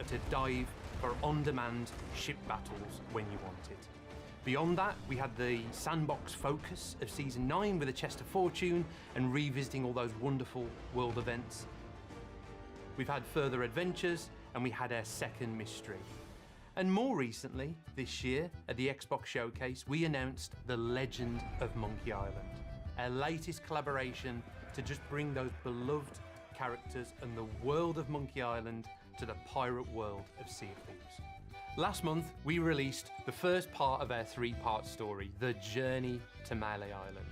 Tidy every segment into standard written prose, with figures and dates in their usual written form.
to dive for on-demand ship battles when you want it. Beyond that, we had the sandbox focus of Season 9 with a Chest of Fortune and revisiting all those wonderful world events. We've had further adventures, and we had our second mystery. And more recently, this year, at the Xbox Showcase, we announced The Legend of Monkey Island, our latest collaboration to just bring those beloved characters and the world of Monkey Island to the pirate world of Sea of Thieves. Last month, we released the first part of our three-part story, The Journey to Melee Island.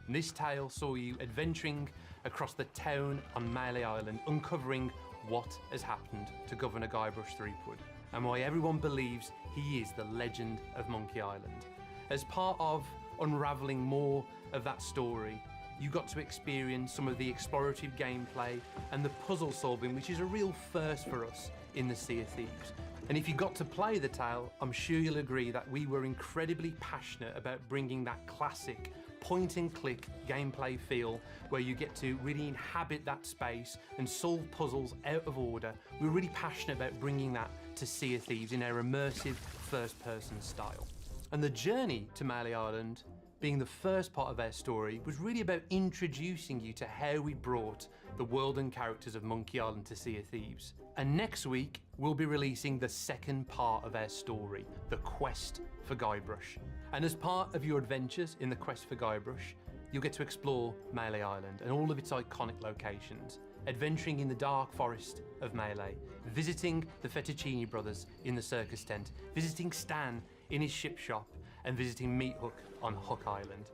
And this tale saw you adventuring across the town on Melee Island, uncovering what has happened to Governor Guybrush Threepwood and why everyone believes he is the legend of Monkey Island. As part of unraveling more of that story, you got to experience some of the explorative gameplay and the puzzle solving, which is a real first for us in the Sea of Thieves. And if you got to play the tale, I'm sure you'll agree that we were incredibly passionate about bringing that classic point and click gameplay feel where you get to really inhabit that space and solve puzzles out of order. We're really passionate about bringing that to Sea of Thieves in our immersive first-person style. And the journey to Melee Island, being the first part of our story, was really about introducing you to how we brought the world and characters of Monkey Island to Sea of Thieves. And next week, we'll be releasing the second part of our story, The Quest for Guybrush. And as part of your adventures in The Quest for Guybrush, you'll get to explore Melee Island and all of its iconic locations, adventuring in the dark forest of Melee, visiting the Fettuccine brothers in the circus tent, visiting Stan in his ship shop, and visiting Meat Hook on Hook Island.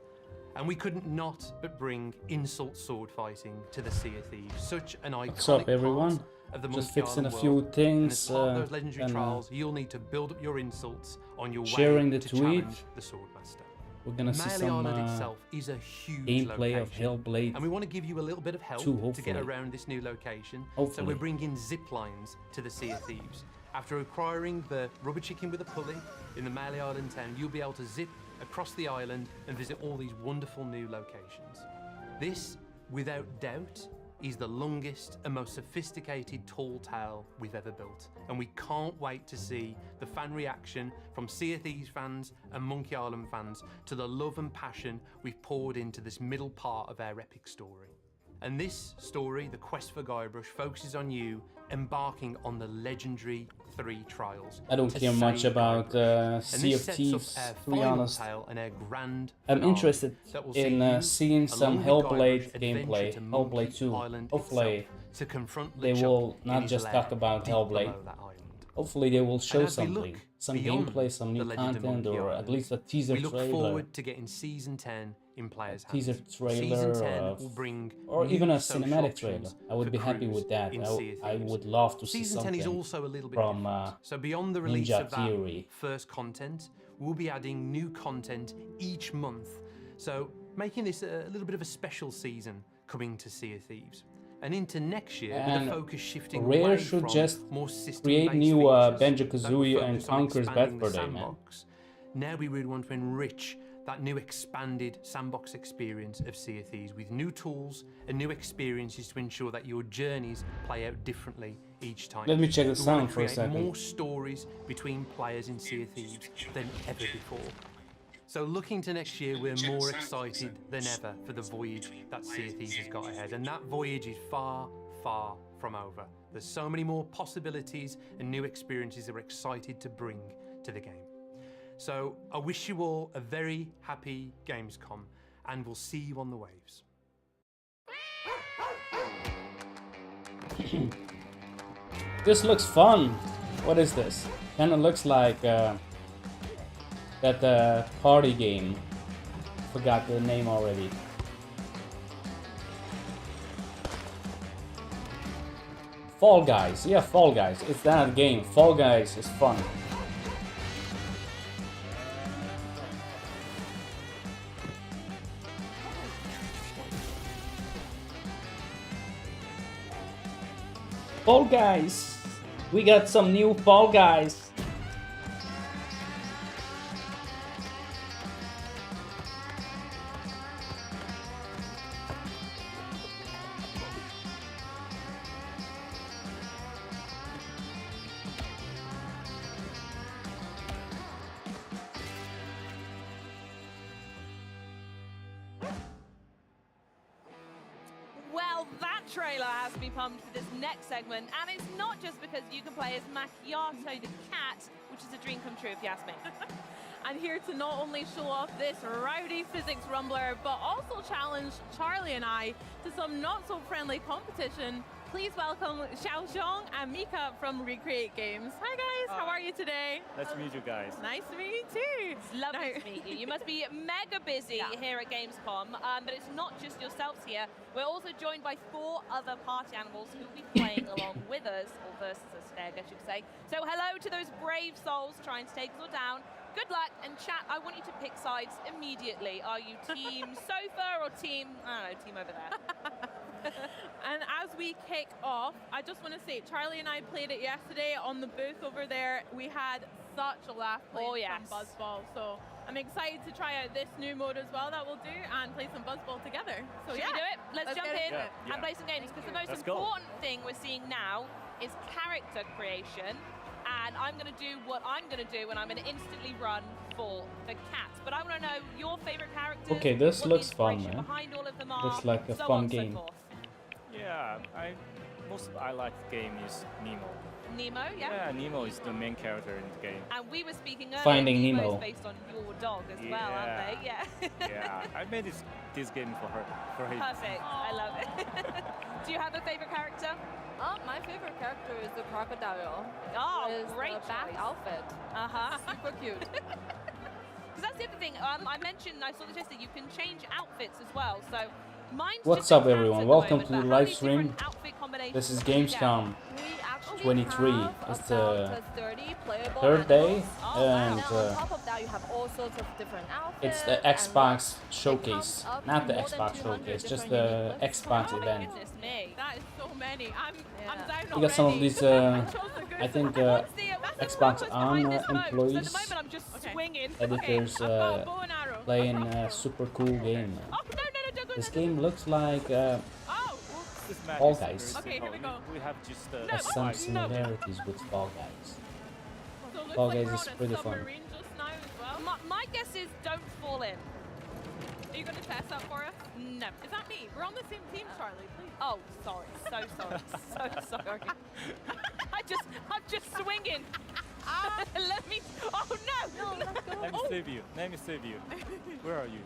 And we couldn't not but bring insult sword fighting to the Sea of Thieves, such an iconic What's up, everyone? part of the Just Monkey fixing a Island few world. things. And as part of those legendary and, trials, you'll need to build up your insults on your sharing way the to tweet. challenge the Swordmaster. We're gonna see Melee some Island itself is a huge gameplay location, of Hellblade and we want to give you a little bit of help 2, to get hopefully. around this new location. So Hopefully. we're bringing zip lines to the Sea of Thieves. After acquiring the rubber chicken with a pulley in the Melee Island town, you'll be able to zip across the island and visit all these wonderful new locations. This, without doubt, is the longest and most sophisticated tall tale we've ever built. And we can't wait to see the fan reaction from Sea of Thieves fans and Monkey Island fans to the love and passion we've poured into this middle part of our epic story. And this story, The Quest for Guybrush, focuses on you embarking on the legendary 3 trials. I don't to care much save about Guybrush. Sea of Thieves, to be honest. I'm interested in seeing some Hellblade gameplay, Hellblade 2. Hopefully they will not just talk about Hellblade. Hopefully they will show something, some gameplay, some new content, or at least a teaser we look trailer. forward to getting Season 10 in players' hands. Teaser Season 10 trailer will bring or new even a social cinematic options trailer. I would for be happy crews with that. in Sea of I Thieves. would love to see Season 10 is something also a little bit from different. So beyond the release Ninja of that Theory. first content, we'll be adding new content each month. So making this a little bit of a special season coming to Sea of Thieves. And into next year, with And the focus shifting Rare away should from just more system-based create new features Banjo-Kazooie that will and focus on Conker's expanding Bad the Fur Day, man. sandbox. Now we really want to enrich that new expanded sandbox experience of Sea of Thieves with new tools and new experiences to ensure that your journeys play out differently each time. Let me check the We wanna sound for a create second. more stories between players in Sea of Thieves than ever before. So looking to next year, we're more excited than ever for the voyage that Sea of Thieves has got ahead. And that voyage is far, far from over. There's so many more possibilities and new experiences that we're excited to bring to the game. So I wish you all a very happy Gamescom, and we'll see you on the waves. This looks fun. What is this? Kinda looks like that party game. Forgot the name already. Fall Guys. Yeah, Fall Guys. It's that game. Fall Guys is fun. Fall Guys. We got some new Fall Guys. trailer has me pumped for this next segment, and it's not just because you can play as Macchiato the cat, which is a dream come true if you ask me. And here to not only show off this rowdy physics rumbler, but also challenge Charlie and I to some not-so-friendly competition. Please welcome Xiaoxiong and Mika from Recreate Games. Hi guys, how are you today? Nice to meet you guys. Nice to meet you too. It's lovely to meet you. You must be mega busy here at Gamescom, but it's not just yourselves here. We're also joined by 4 other party animals who will be playing along with us, or versus us today, I guess you could say. So hello to those brave souls trying to take us all down. Good luck, and chat, I want you to pick sides immediately. Are you team sofa or team, I don't know, team over there? And as we kick off, I just want to say, Charlie and I played it yesterday on the booth over there. We had such a laugh playing some Buzzball, so I'm excited to try out this new mode as well that we'll do and play some Buzzball together. So Should we do it? Let's jump in and play some games, because the most important thing we're seeing now is character creation. And I'm going to do what I'm going to do, and I'm going to instantly run for the cat. But I want to know your favorite characters. Okay, this looks fun, man. Behind all of them are, looks like a fun game. Yeah, I like the game is Nemo. Nemo, yeah? Yeah, Nemo is the main character in the game. And we were speaking earlier, Finding Nemo based on your dog as well, aren't they? Yeah. Yeah, I made this game for her. Perfect. I love it. Do you have a favorite character? My favorite character is the crocodile. Oh, great the back outfit. Super cute. Because that's the other thing. I mentioned, I saw this yesterday, you can change outfits as well. So mine's What's up, everyone? Welcome to the live stream. This is Gamescom 23. It's the 3rd day, and on top of that, you have all sorts of different outfits. it's the Xbox showcase, not the Xbox showcase, just the Xbox event. That is so many. I'm down We got some of these, I think, Xbox On employees, editors, playing a super cool game. This game looks like Fall Guys. Okay, here we go. We have just Has some similarities with Fall Guys. So Fall like Guys we're is on a pretty fun. submarine just now as well. My guess is don't fall in. Are you going to test that for us? No. Is that me? We're on the same team, Charlie, please. Oh, sorry. So sorry. So sorry. I'm just swinging. Let me. Oh no! Let me save you. Let me save you. Where are you?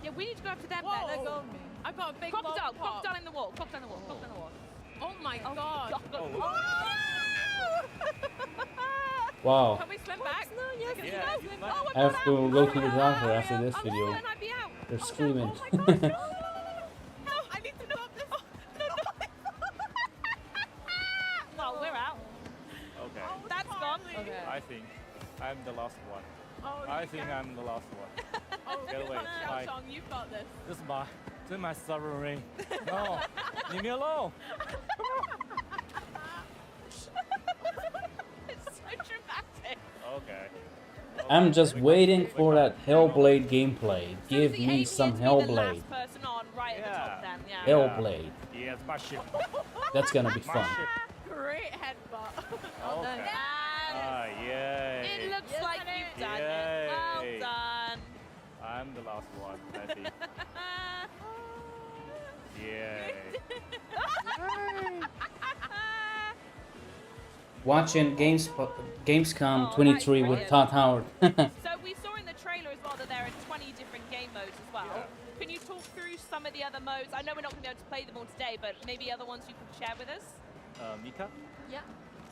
Yeah, we need to go after them. Whoa. Let go of me. I've got a big Crocodile. pop. Crocodile in the wall. Crocodile in the wall. Crocodile in the wall. Oh my god. Wow. Can we swim back? No, yes, Yeah, I have to go to the doctor after this video. They're screaming. I need to know this. Well, we're out. Okay. That's gone. Okay. I think I'm the last one. Oh, I think I'm the last one. Oh, Get away. Bye. Xiaoxiong, you've got this. This is my submarine. No, leave me alone. It's so dramatic. Okay. I'm just waiting for that Hellblade gameplay. Give So the me aim some here to be the Hellblade. last person on right at the top then, yeah. Hellblade. Yeah, it's my ship. That's gonna be fun. Great headbutt. Okay. And Yay. it looks Yes, like I did. you've done Yay. it. Well done. I'm the last one, I think. Yay. Watching Gamescom 23 with Todd Howard. So we saw in the trailer as well that there are 20 different game modes as well. Yeah. Can you talk through some of the other modes? I know we're not going to be able to play them all today, but maybe other ones you can share with us? Mika? Yeah.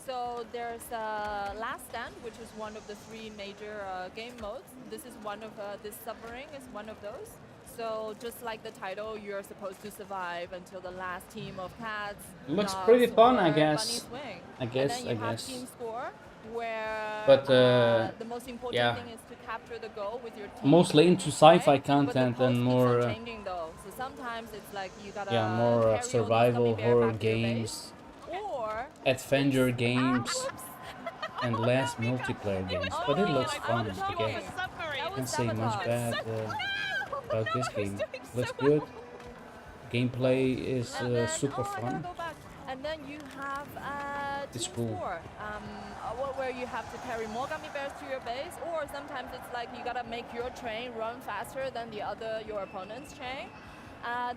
So there's Last Stand, which is one of the 3 major game modes. This is one of this submarine is one of those. So just like the title, you're supposed to survive until the last team of cats. Looks dogs, pretty fun, or I guess. bunnies swing. I guess. And then you have team score, where But, the most important yeah. thing is to capture the goal with your team. Mostly into sci-fi right? content But the and pulse more, keeps on changing though. So sometimes it's like you gotta more carry all the survival gummy bear horror back to your base, games, or adventure games, whoops. and less multiplayer games. But it looks fun to get. Can't say much bad about this game. Looks good. Gameplay is super fun. And then you have It's Team cool. 4, where you have to carry more gummy bears to your base, or sometimes it's like you gotta make your train run faster than your opponent's train.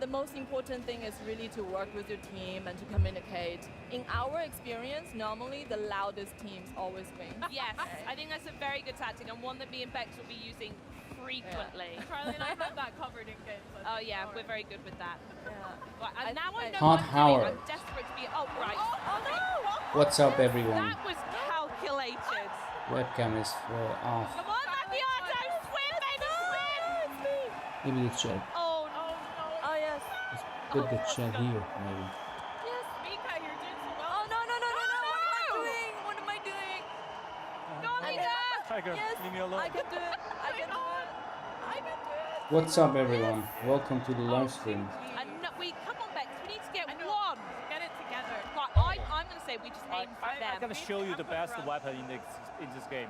The most important thing is really to work with your team and to communicate. In our experience, normally the loudest teams always win. Yes, I think that's a very good tactic and one that me and Bex will be using frequently. Charlie and I have that covered in games. Oh yeah, we're very good with that. Yeah. Right, and now I know Hot what I'm Howard. doing. I'm desperate to be. Oh right. Oh no! What's up, everyone? That was calculated. Webcam is off. Come on, Macchiato, swim, baby, swim! Maybe the chat. Oh no. Oh yes. Let's put the chat here, maybe. Yes. Mika, you're doing so well. Oh no! What am I doing? Go, Mika! Tiger, Yes. leave me alone. I can do it. I can do it. I can do it. What's up, everyone? Welcome to the live stream. And no, come on, Bex. We need to get I know. one. Get it together. Right, I'm going to say we just aim for I'm them. gonna show you the best weapon in this game.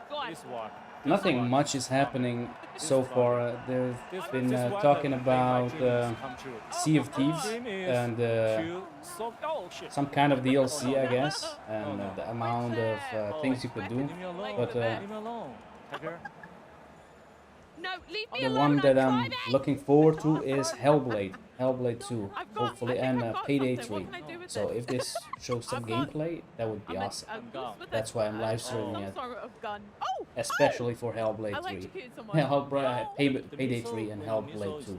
Go on. This one. Nothing much is happening so far. They've been This talking weapon made my about dreams come true. Sea of Thieves Dream is and oh shit. some kind of DLC, I guess, and the amount of things you could do. Leave me alone. But leave me alone. Tiger. No, leave me the alone. one that I'm driving. looking forward to is Hellblade, Hellblade 2, hopefully, and Payday 3. What can I do with So this? if this shows some I've got- gameplay, that would be awesome. A goose with That's a- why I'm live streaming some it, sort of gun. Oh! especially for I Hellblade 3. electrocuted someone. Payday 3 and Hellblade 2.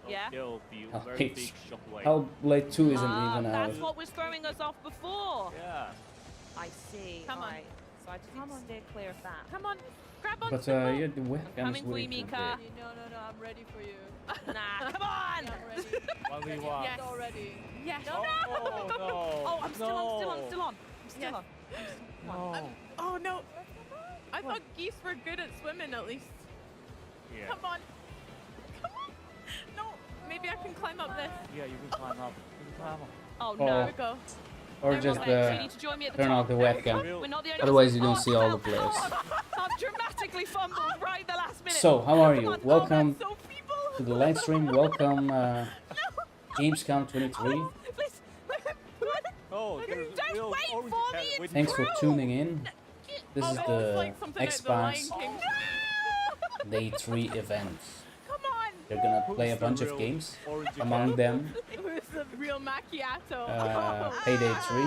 Yeah. There'll be a very Hellblade- big shockwave. Hellblade 2 isn't even That's out. what was throwing us off before. Yeah. I see. Come on. Right. So I just need to steer clear of that. Come on, grab on. But yeah, the webcam is Coming for way you, too Mika. big. No, I'm ready for you. Nah, come on! I'm ready. 1v1. Yes. Already. Yes. Oh, no. Oh, I'm still no. on. I'm still Yes. on. No. Oh no. I thought geese were good at swimming at least. Yeah. Come on. Come on. No. Maybe I can climb up this. Yeah, you can climb up. You can climb up. Oh Oh. no. There we go. Or There just we go. So you need to join me at the turn top. off the There we go. webcam. We're not the only Otherwise you don't ones. see all the Oh, players. I've dramatically fumbled right the last minute. So, how are Come you? on. Welcome So people. to the live stream. Welcome, Gamescom 23. Please. Oh, there's Don't real wait orange for cat me, it's waiting Thanks for True. tuning in. This is Oh, it's the like something out of the Lion Xbox King. Day 3 event. Come on. They're gonna Who's play a the bunch of real games. orange Among cat? them, Who's the real macchiato? Payday 3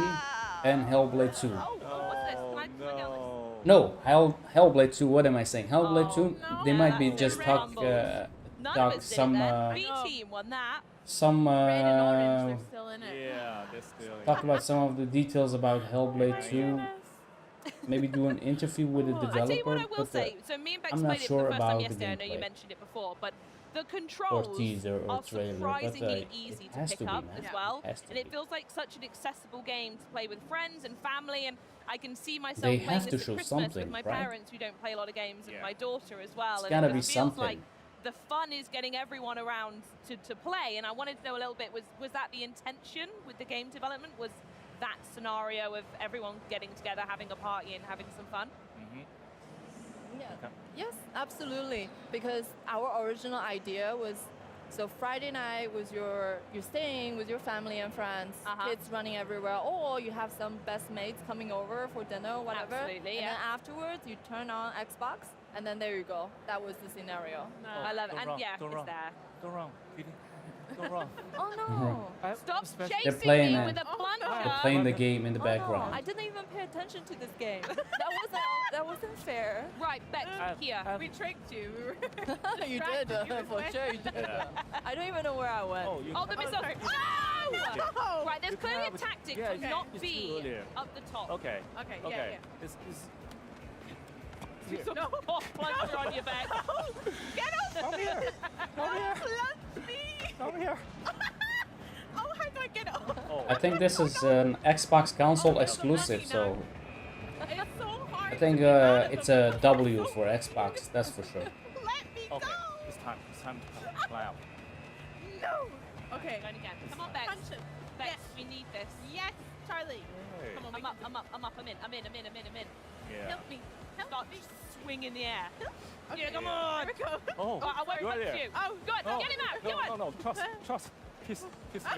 and Hellblade 2. Oh, what's this? Can I get on this? No. No, Hellblade 2. What am I saying? Hellblade 2. no, They might be that's just red talk rumbles. None of talk us did some it then. B team won that. some Red and orange, they're still in it. Yeah, they're still in. talk about some of the details about Hellblade 2. Goodness. Maybe do an interview with the I tell you developer. what I will but, say. So me and Bex I'm not played it sure for the first time about the yesterday. I know you gameplay. mentioned it before, but the controls teaser or are trailer, but, surprisingly it easy to has pick to be, up man. as Yeah. well. Has to And it be. feels like such an accessible game to play with friends and family, and I can see myself They playing have this to at show Christmas something, with my right? parents who don't play a lot of games, and Yeah. my daughter as well. It's and gotta it be feels something. like the fun is getting everyone around to play, and I wanted to know a little bit, was that the intention with the game development? Was that scenario of everyone getting together, having a party and having some fun? Mhm. Yeah. Okay. Yes, absolutely. Because our original idea was, so Friday night was you're staying with your family and friends, kids running everywhere, or you have some best mates coming over for dinner or whatever. Absolutely, and yeah. then afterwards you turn on Xbox, and then there you go. That was the scenario. I love it, Don't and run, yeah, don't it's run. there. Don't run, Kitty. Don't run. Oh no! Stop They're chasing playing me it. with a plunger. They're playing the game in the Oh, no, background. I didn't even pay attention to this game. that wasn't fair. Right, Bex, here. We tricked you. We were You distracted did, you for with- sure you did. Yeah. I don't even know where I went. Oh, you. Oh, the missile. sorry. Oh! No! Right, there's You can clearly a have it- tactic yeah, to it's- not it's be too earlier. up the top. Okay. Okay, Okay. yeah. It's So, oh, plunger on your back. Get up! Come here. Come here. Plunge me! Come here. Oh, how do I get up? Oh. I think this is an Xbox console exclusive, so It's so hard. I think to get out of it's the a mud. W for Xbox, that's for sure. Let me Okay. go! It's time. It's time to fly out. No! Okay. Going again. Come on, Bex. Punch him. Bex, Yes. we need this. Yes, Charlie. Hey. Come on, I'm up, I'm up, I'm up, I'm in, I'm in, I'm in, I'm in, I'm in. Yeah. Help me. Help Start me. swing in the air. Okay, Yeah, come Yeah. on. Here we go. Oh. Oh, I won't you're touch there. you. Oh, Good, No. get him out, No, go on. no. Trust. Kiss me. no.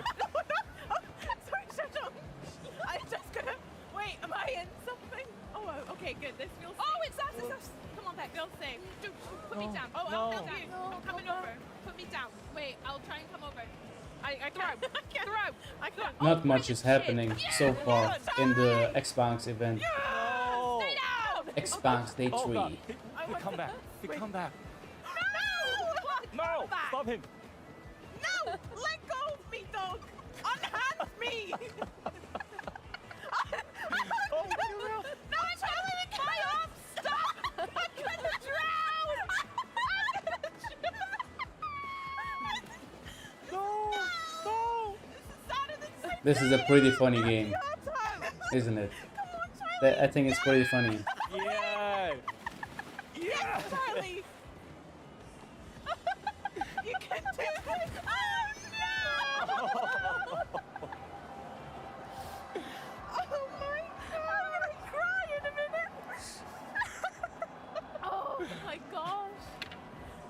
Oh, sorry, shut up. I'm just gonna. Wait, am I in something? Oh, okay. Okay, good. This feels Oh, safe. it's us, it's us. Come on, Bex. Feels safe. Dude, put me down. Oh, No. I'll help you. No, I'm coming no. over. Put me down. Wait, I'll try and come over. I Throw. can't. I can't. Throw. I can't. Not much is happening so far in the Xbox event. No! Stay down. Xbox Day Oh 3. god, he come back. He come back. No. No! Back. Stop him! No! Let go of me, dog! Unhand me! Oh, you will. No, it's holding my arm. Stop. I'm gonna drown. No! No! This is a pretty funny game, isn't it? I think it's pretty funny. Yeah! Yeah! Charlie! You can do this! Oh no! Oh my god! I'm gonna cry in a minute! Oh my gosh!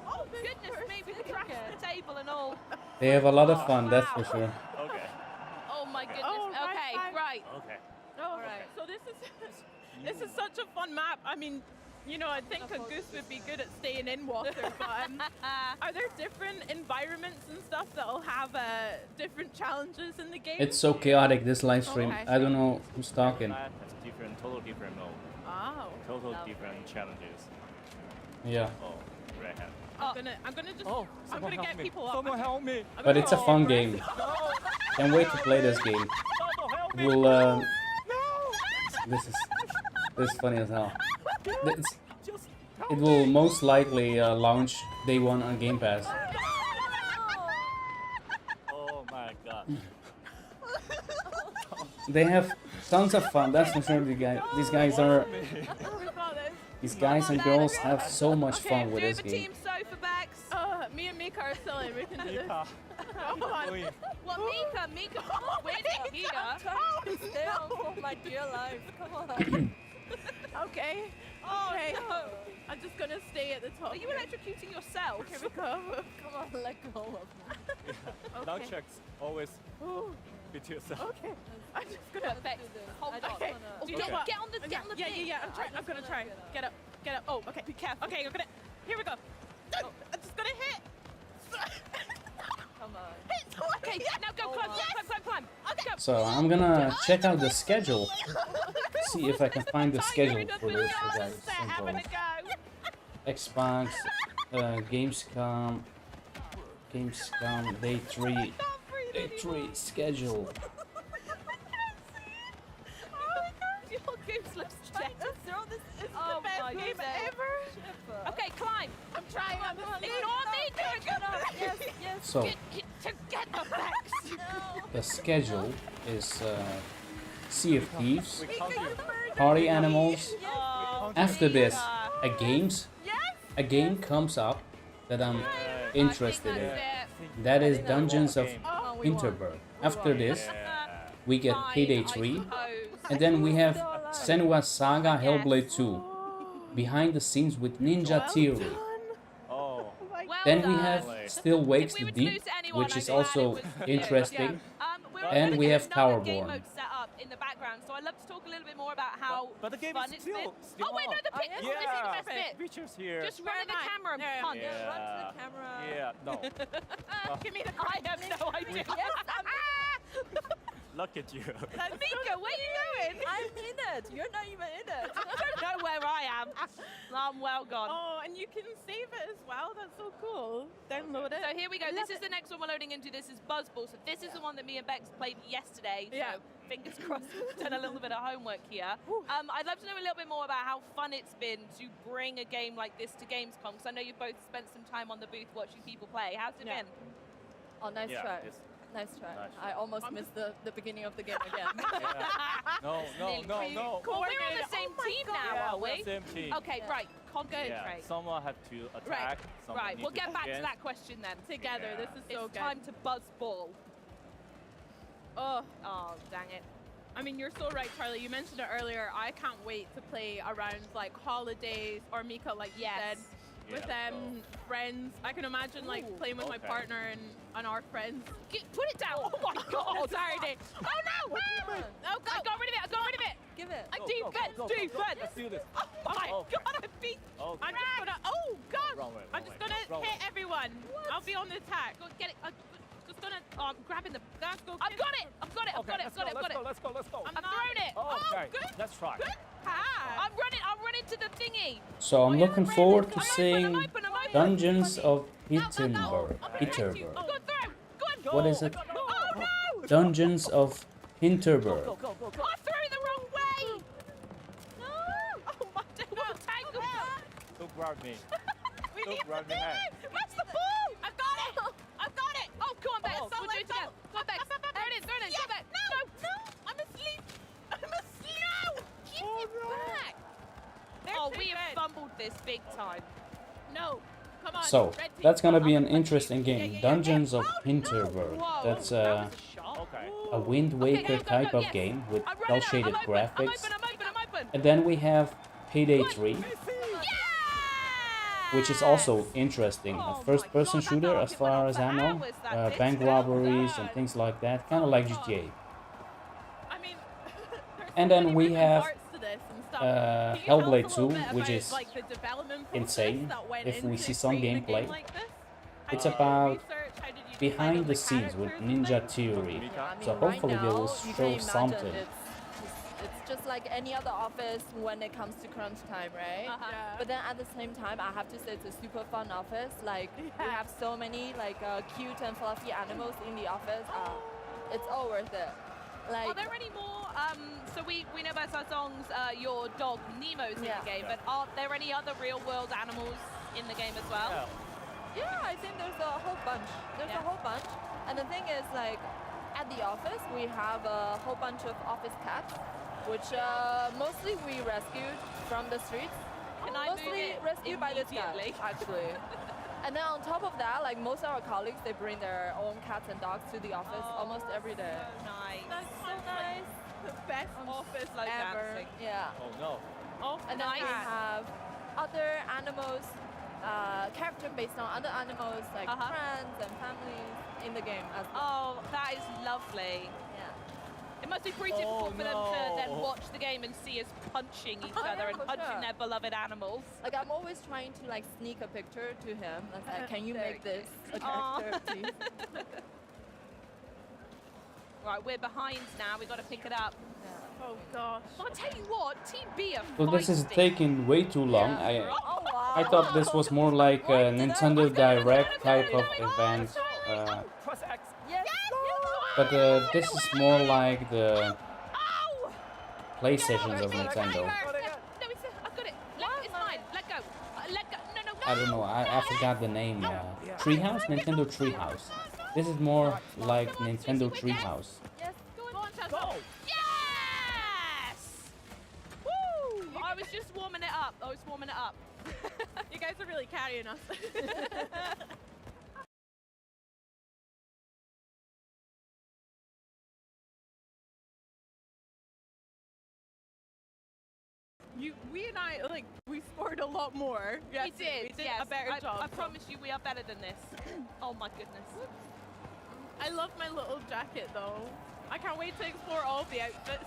Oh goodness me, we crashed the table and all. They have a lot of fun, that's for sure. Okay. Oh my goodness. Oh, okay, right. Okay. Oh, right. So this is such a fun map. I mean, you know, I think a goose would be good at staying in water, but are there different environments and stuff that'll have different challenges in the game? It's so chaotic, this live stream. Okay. I don't know who's talking. Map has total different mode. Oh. Total different challenges. Yeah. Oh, right hand. I'm gonna just Oh, I'm someone gonna help get me. people up. Someone help me. I'm But gonna it's a go fun over. game. Can't wait to play this game. Someone help me. We'll, No! this is funny as hell. It's, Just it will most likely launch day 1 on Game Pass. Oh my god. They have tons of fun, that's for sure. These guys are, We got this. these guys and girls have so much fun with Do this the game. team sofa backs. Me and Mika are still in. We can do this. Mika. Come on. Oi. Well, Mika, winning here. Stay on for my dear life. Come on. Okay. Oh Okay. no. I'm just gonna stay at the top. Are you here. electrocuting yourself? Here we go. Come on, let go of me. Yeah. Nunchucks always Ooh, be to yourself. okay. I'm just gonna. Perfect. Hold on. Okay. Do Okay. not get on the get on the Yeah, thing. yeah, yeah. I'm gonna try. Get up. Get up. Oh, okay. Be careful. Okay, I'm gonna. Here we go. Oh. I'm just gonna hit. Come on. Okay, now go climb, climb. Okay. So I'm gonna check out the schedule. See if I can find the schedule for this for guys. Having a Simple. go. Xbox, Gamescom, Day 3, Day 3 schedule. Your goose looks Trying dead. to throw this is Oh the best my game goodness. ever. Okay, climb. I'm trying. I'm Ignore me. Yes, yes. So Get together, Bex. No. the schedule is Sea of Thieves, We count you. Party Animals. Oh, After this, Mika. a game comes up that I'm interested I think in. that's That is Dungeons of Game. Oh, Winterberg. After this, Yeah. we get Payday 3, and then we have Senua's Saga Hellblade 2, behind the scenes with Ninja Theory. Oh. Then we done. have Well Still If Wakes we the were to Deep, lose anyone, which I'd is be glad also it was you. interesting. We're And gonna we get have another game Towerborn. mode set up in the background, so I'd love to talk a little bit more about how But the game fun is it's still, been. still Oh wait, no, on. the pic. yeah. This is the best Yeah. bit. Pictures here. Just run at the Where am I? camera and There I am. punch. Yeah. Run to the camera. Yeah, no. Give me the I have no idea. Look at you. Mika, where are you going? I'm in it. You're not even in it. I don't know where I am. I'm well gone. Oh, and you can save it as well. That's so cool. Download it. So here we go. This is the next one we're loading into. This is Buzzball. So this is the one that me and Bex played yesterday. Yeah. So fingers crossed we've done a little bit of homework here. I'd love to know a little bit more about how fun it's been to bring a game like this to Gamescom. Because I know you've both spent some time on the booth watching people play. How's it Yeah. been? Oh, nice Yeah, try. it's- Nice try. Nice. I almost missed the beginning of the game again. Yeah. No, no, no, no. Well, we're on the same team now, Yeah, are we're we? same team. Okay, Yeah. right. Concentrate. Yeah, someone have to attack. Someone Right, need we'll to get back to defend. that question then. Together. Yeah. This is so It's good. time to Buzzball. Oh, Oh, dang it. I mean, you're so right, Charlie. You mentioned it earlier. I can't wait to play around like holidays or Mika, like you said, with Yeah, friends. I can imagine like Ooh. playing with my Okay. partner and our friends. Put it down. Oh my God. Sorry, Dave. Oh no! What do you want? Oh God! I got rid of it. Give it. Defense! Let's do this. Oh my Oh. god, I beat. Oh, I'm just gonna. Oh god! Wrong way, I'm wrong just way, gonna wrong hit way. everyone. I'll be on the attack. Go get it. I'm just gonna. Oh, I'm grabbing the. Let's go. I've got it! I've got it! I've Okay, got it! let's I've got it! I've got go, it! let's go, let's go. I'm I've not- thrown it! Oh, okay, good. let's try. Good pass. I'm running to the thingy! So I'm looking forward to I'm seeing open, I'm open! Dungeons of Go, Hinterberg. go, Hinterberg. Go through! Go on! Go, What is it? No. Oh no! Dungeons of Hinterberg. Go. I threw the wrong way! No! Oh my god! Tangled! Don't grab me. We Don't need grab the me hand. Where's the ball? I've got it. I've got it. Oh, come on, Bex! Oh, We'll do it together! Go on, Bex! There it is! There it is! Go back! No. I'm asleep. I'm asleep. No! Give it back! Oh, we have fumbled this big time. No. Come on. So red team. that's gonna be an I'm interesting yeah, game. yeah. Dungeons of Oh, no. Hinterberg. Whoa! That's that was a shot. Okay. a Wind Okay, Waker go, type of yes. game with I'm running out. cel-shaded I'm open, graphics. I'm open! And then we have Payday 3, Yeah! which is also interesting. Oh A first-person my God, shooter, that as went far on as for I know. hours, that bit. Bank Well robberies and done. things like that, kind of like God. GTA. I mean, there's And so then many we moving have, parts to this and stuff. Can you Hellblade tell us a little 2, bit which about, is like, the development process insane, that went if we into see some creating a game gameplay. like this? It's How did you about research? How did you decide behind on the scenes with characters and Ninja things? Theory. Mika? I mean, So hopefully right they will now, you show can imagine something. It's just like any other office when it comes to crunch time, right? Yeah. But then at the same time, I have to say it's a super fun office. Like we have so many like cute and fluffy animals in the office. It's all worth it. Like Are there any more? So we know about Sazong's your dog Nemo's in Yeah. the game, but are there any other real world animals in the game as well? Yeah. yeah, I think there's a whole bunch. There's Yeah. a whole bunch. And the thing is, like at the office, we have a whole bunch of office cats, which mostly we rescued from the streets. Can I move Mostly it rescued by this cat, immediately? actually. And then on top of that, like most of our colleagues, they bring their own cats and dogs to the office almost every day. So nice. That's so nice. The best office Slow ever. dancing. Yeah. Oh no. Oh, And then we Nice. have other animals, character based on other animals, like friends and families in the game as well. Oh, that is lovely. Yeah. It must be pretty Oh, difficult for them to then no. watch the game and see us punching each Oh, other yeah, and for punching sure. their beloved animals. Like I'm always trying to like sneak a picture to him. That's like, can you Very make this a Aw. character, please? Right, we're behind now. We've got to pick it up. Oh gosh. But I tell you what, Team B are Well, this is feisty. taking way too long. Yeah. Oh wow. I thought this was more like a Nintendo Direct type of event. Press X. Yes. But this is more like the Ow! PlayStations of Get over it, Nintendo. No, I've got it. It's mine. Let go. Let go. No. I don't know, I forgot the name. Treehouse? Nintendo Treehouse. This is more like Nintendo Treehouse. Yes. Go on, Chelsea. Go. Yes! Woo! I was just warming it up. You guys are really carrying us. We and I, like, we scored a lot more. We did, yes. a better job. I promise you we are better than this. Oh my goodness. I love my little jacket though. I can't wait to explore all of the outfits.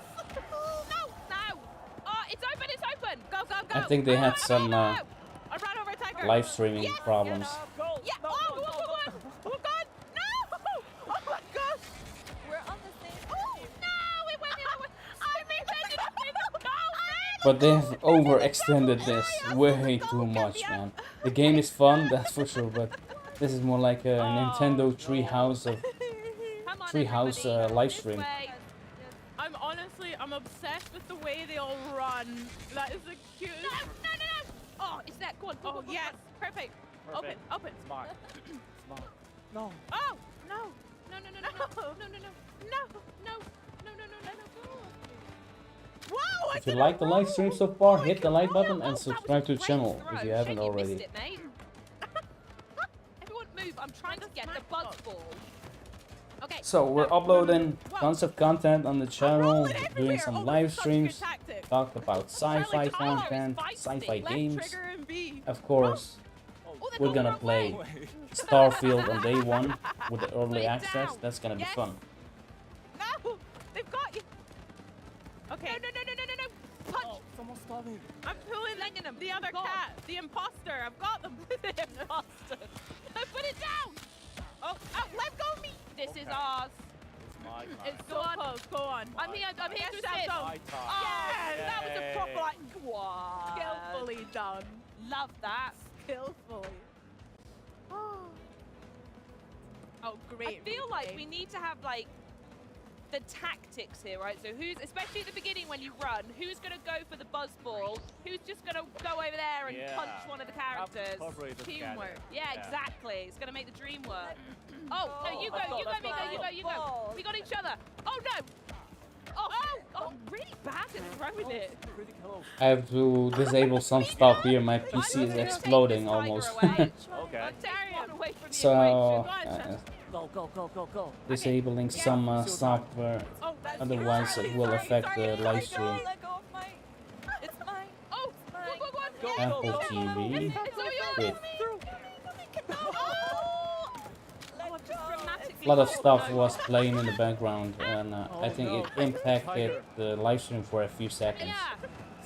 No! Oh, it's open! Go! I think they had some I ran over Tiger. live streaming problems. Go. Yeah! No, Oh, no, go no, on! Oh god! No! Oh my gosh! We're on the same Oh team. no! It went the other way! I made it! No! But they've overextended this way too much, man. The game is fun, that's for sure, but this is more like a Nintendo Treehouse of Come on, Treehouse everybody. live This stream. way. I'm obsessed with the way they all run. That is the cutest. No! Oh, it's that. Go on. Oh, yes. Perfect. Perfect. Open. Smart. Smart. No. Oh! No! No! Whoa! If you like the live stream so far, hit the like button and subscribe to the channel if you haven't already. Missed it, mate. Everyone move. I'm trying to get the buzz ball. Okay. So we're uploading tons of content on the channel, doing some live streams, talk about sci-fi content, sci-fi games. Of course, we're gonna play Starfield on day one with the early access. That's gonna be fun. No! They've got you! Okay. No! stop me. I'm pulling the other cat, the imposter. I've got them. The imposter. Put it down. Oh, let go of me. This is ours. It's my time. It's so close. Go on. I'm here to Yes, assist. My time. Yes, that was a proper like what? Skillfully done. Love that. Skillfully. Oh, great. I feel like we need to have like the tactics here, right? So who's, especially at the beginning when you run, who's going to go for the buzz ball? Who's just going to go over there and punch one of the characters? Teamwork. Yeah, exactly. It's going to make the dream work. Oh, no, you go, you go. We got each other. Oh, no. Oh, really bad at throwing it. I have to disable some stuff here. My PC is exploding almost. Okay. So, Go. disabling some software, otherwise it will affect the live stream. Let go of mine. It's mine. Oh, go. Apple TV. Great. A lot of stuff was playing in the background, and I think it impacted the live stream for a few seconds.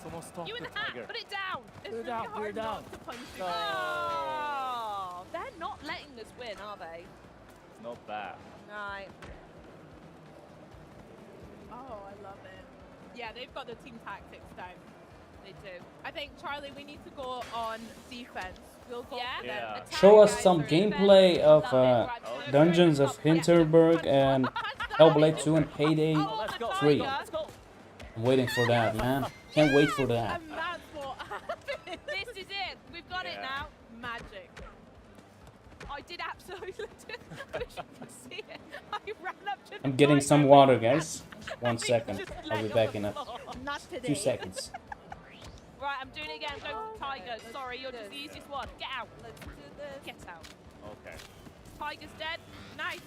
Someone stop You in the the hat, tiger. put it down. It's really hard not to punch you. Oh, they're not letting us win, are they? It's not bad. Right. Oh, I love it. Yeah, they've got the team tactics down. They do. I think, Charlie, we need to go on defense. We'll go for them. Yeah. Attack Show us guys some are gameplay defense. of Love it. Right, Dungeons of Hinterberg and Hellblade 2 and Payday Let's go. 3. Let's go. I'm waiting for that, man. Can't wait for that. And that's what happened. This is it. We've got it now. Magic. I did absolutely. I wish you could see it. I ran up to the I'm getting some tiger. water, guys. 1 And he second. just I'll lay be on back the in a floor. Not today. 2 seconds. Right, I'm doing it again. Go for Tiger. Sorry, you're just the easiest one. Get out. Let's do this. Get out. Okay. Tiger's dead. Nice.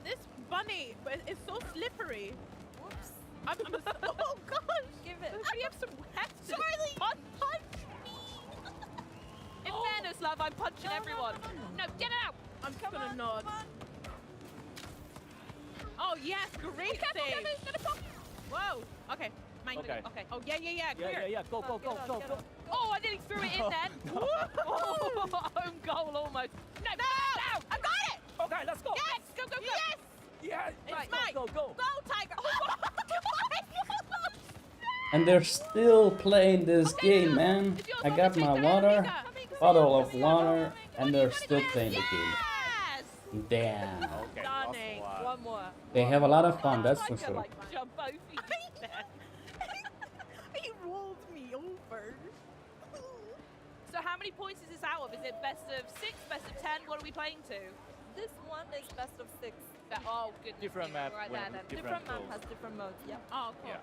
This bunny is so slippery. Whoops. Oh gosh. Give it. We have some heft. Charlie! Punch me. In fairness, love, I'm punching everyone. No, get out. I'm just gonna nod. Oh yes, great save. Whoa. Okay. Mine. Okay. Okay. Oh yeah. Clear. Yeah. Go. Oh, I nearly threw it in then. Oh, own goal almost. No. I got it. Okay, let's go. Yes. Go. Yes. Yeah. Right. mine. Go. Go, Tiger. And they're still playing this game, man. I got my water, bottle of water, and they're still playing the game. Yes. Damn. Okay. Stunning. One more. They have a lot of fun, that's for Tiger, sure. like, jump over you there. He rolled me over. So how many points is this out of? Is it best of 6, best of 10? What are we playing to? This one is best of 6. Oh, goodness. Different me, map Right with there then. Different map goals. has different modes. Yeah. Oh, cool. Yeah.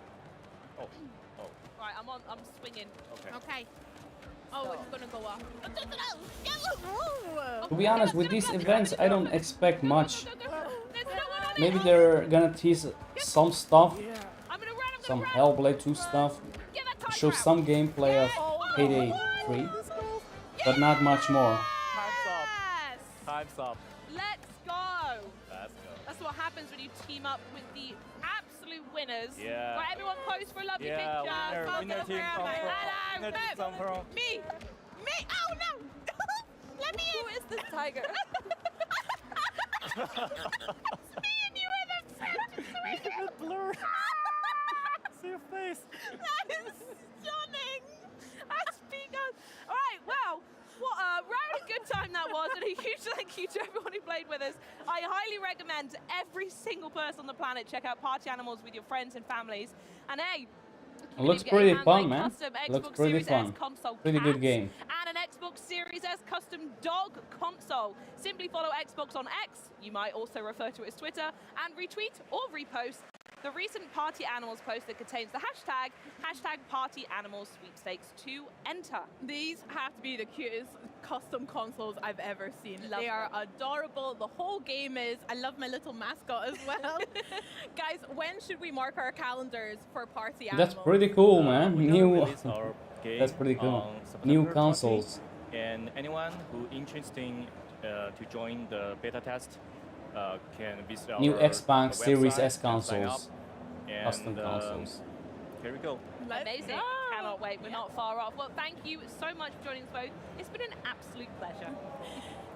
Oh. Right, I'm swinging. Okay. Okay. Oh, So- it's gonna go up. To be honest, with these events, I don't expect much. Go. There's no one on it. Maybe they're gonna tease some stuff, I'm gonna run. some Hellblade 2 stuff, Get that tiger show out. some gameplay of Payday 3, but not much more. Time's up. Yes. Time's up. Let's go. Let's go. That's what happens when you team up with the absolute winners. Yeah. Right, everyone pose for a lovely Yeah, picture. winner team come from. Hello. Winner team come from. Me. Oh no. Let me Who is this tiger? Blur. See your face. That is stunning. I speak up. All right, well, what a rowdy good time that was, and a huge thank you to everyone who played with us. I highly recommend every single person on the planet check out Party Animals with your friends and families. And hey, It looks you get a pretty handmade fun, man. custom Looks Xbox pretty Series S fun. console Pretty good cat game. and an Xbox Series S custom dog console. Simply follow Xbox on X, you might also refer to it as Twitter, and retweet or repost the recent Party Animals post that contains the hashtag Party Animals Sweepstakes to enter. These have to be the cutest custom consoles I've ever seen. Love they are them. adorable. The whole game is. I love my little mascot as well. Guys, when should we mark our calendars for Party Animals? That's pretty cool, man. We're gonna New. release our game That's pretty cool. on September New 20, consoles. and anyone who interested to join the beta test can visit our New Xbox website Series S and sign consoles. up. And, Custom consoles. Here we go. Let's Amazing. go. cannot wait. We're not far off. Well, thank you so much for joining us both. It's been an absolute pleasure.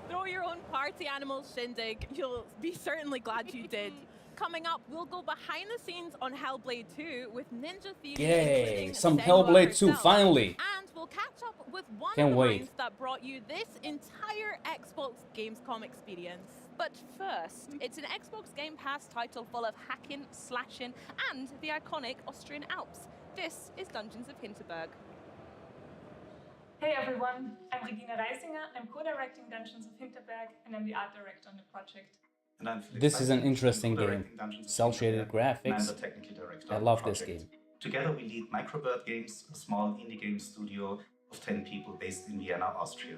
Throw your own party animals shindig. You'll be certainly glad you did. Coming up, we'll go behind the scenes on Hellblade 2 with Ninja Thieves. Yay! Some Hellblade 2, finally! And we'll catch up with one Can't of the wait. minds that brought you this entire Xbox Gamescom experience. But first, it's an Xbox Game Pass title full of hacking, slashing, and the iconic Austrian Alps. This is Dungeons of Hinterberg. Hey everyone, I'm Regina Reisinger. I'm co-directing Dungeons of Hinterberg, and I'm the art director on the project. And I'm Felix This is an Seidel, interesting game. co-directing Dungeons of Cel-shaded Hinterberg, and I'm graphics. the technical director I of the love this project. game. Together we lead Microbird Games, a small indie game studio of 10 people based in Vienna, Austria.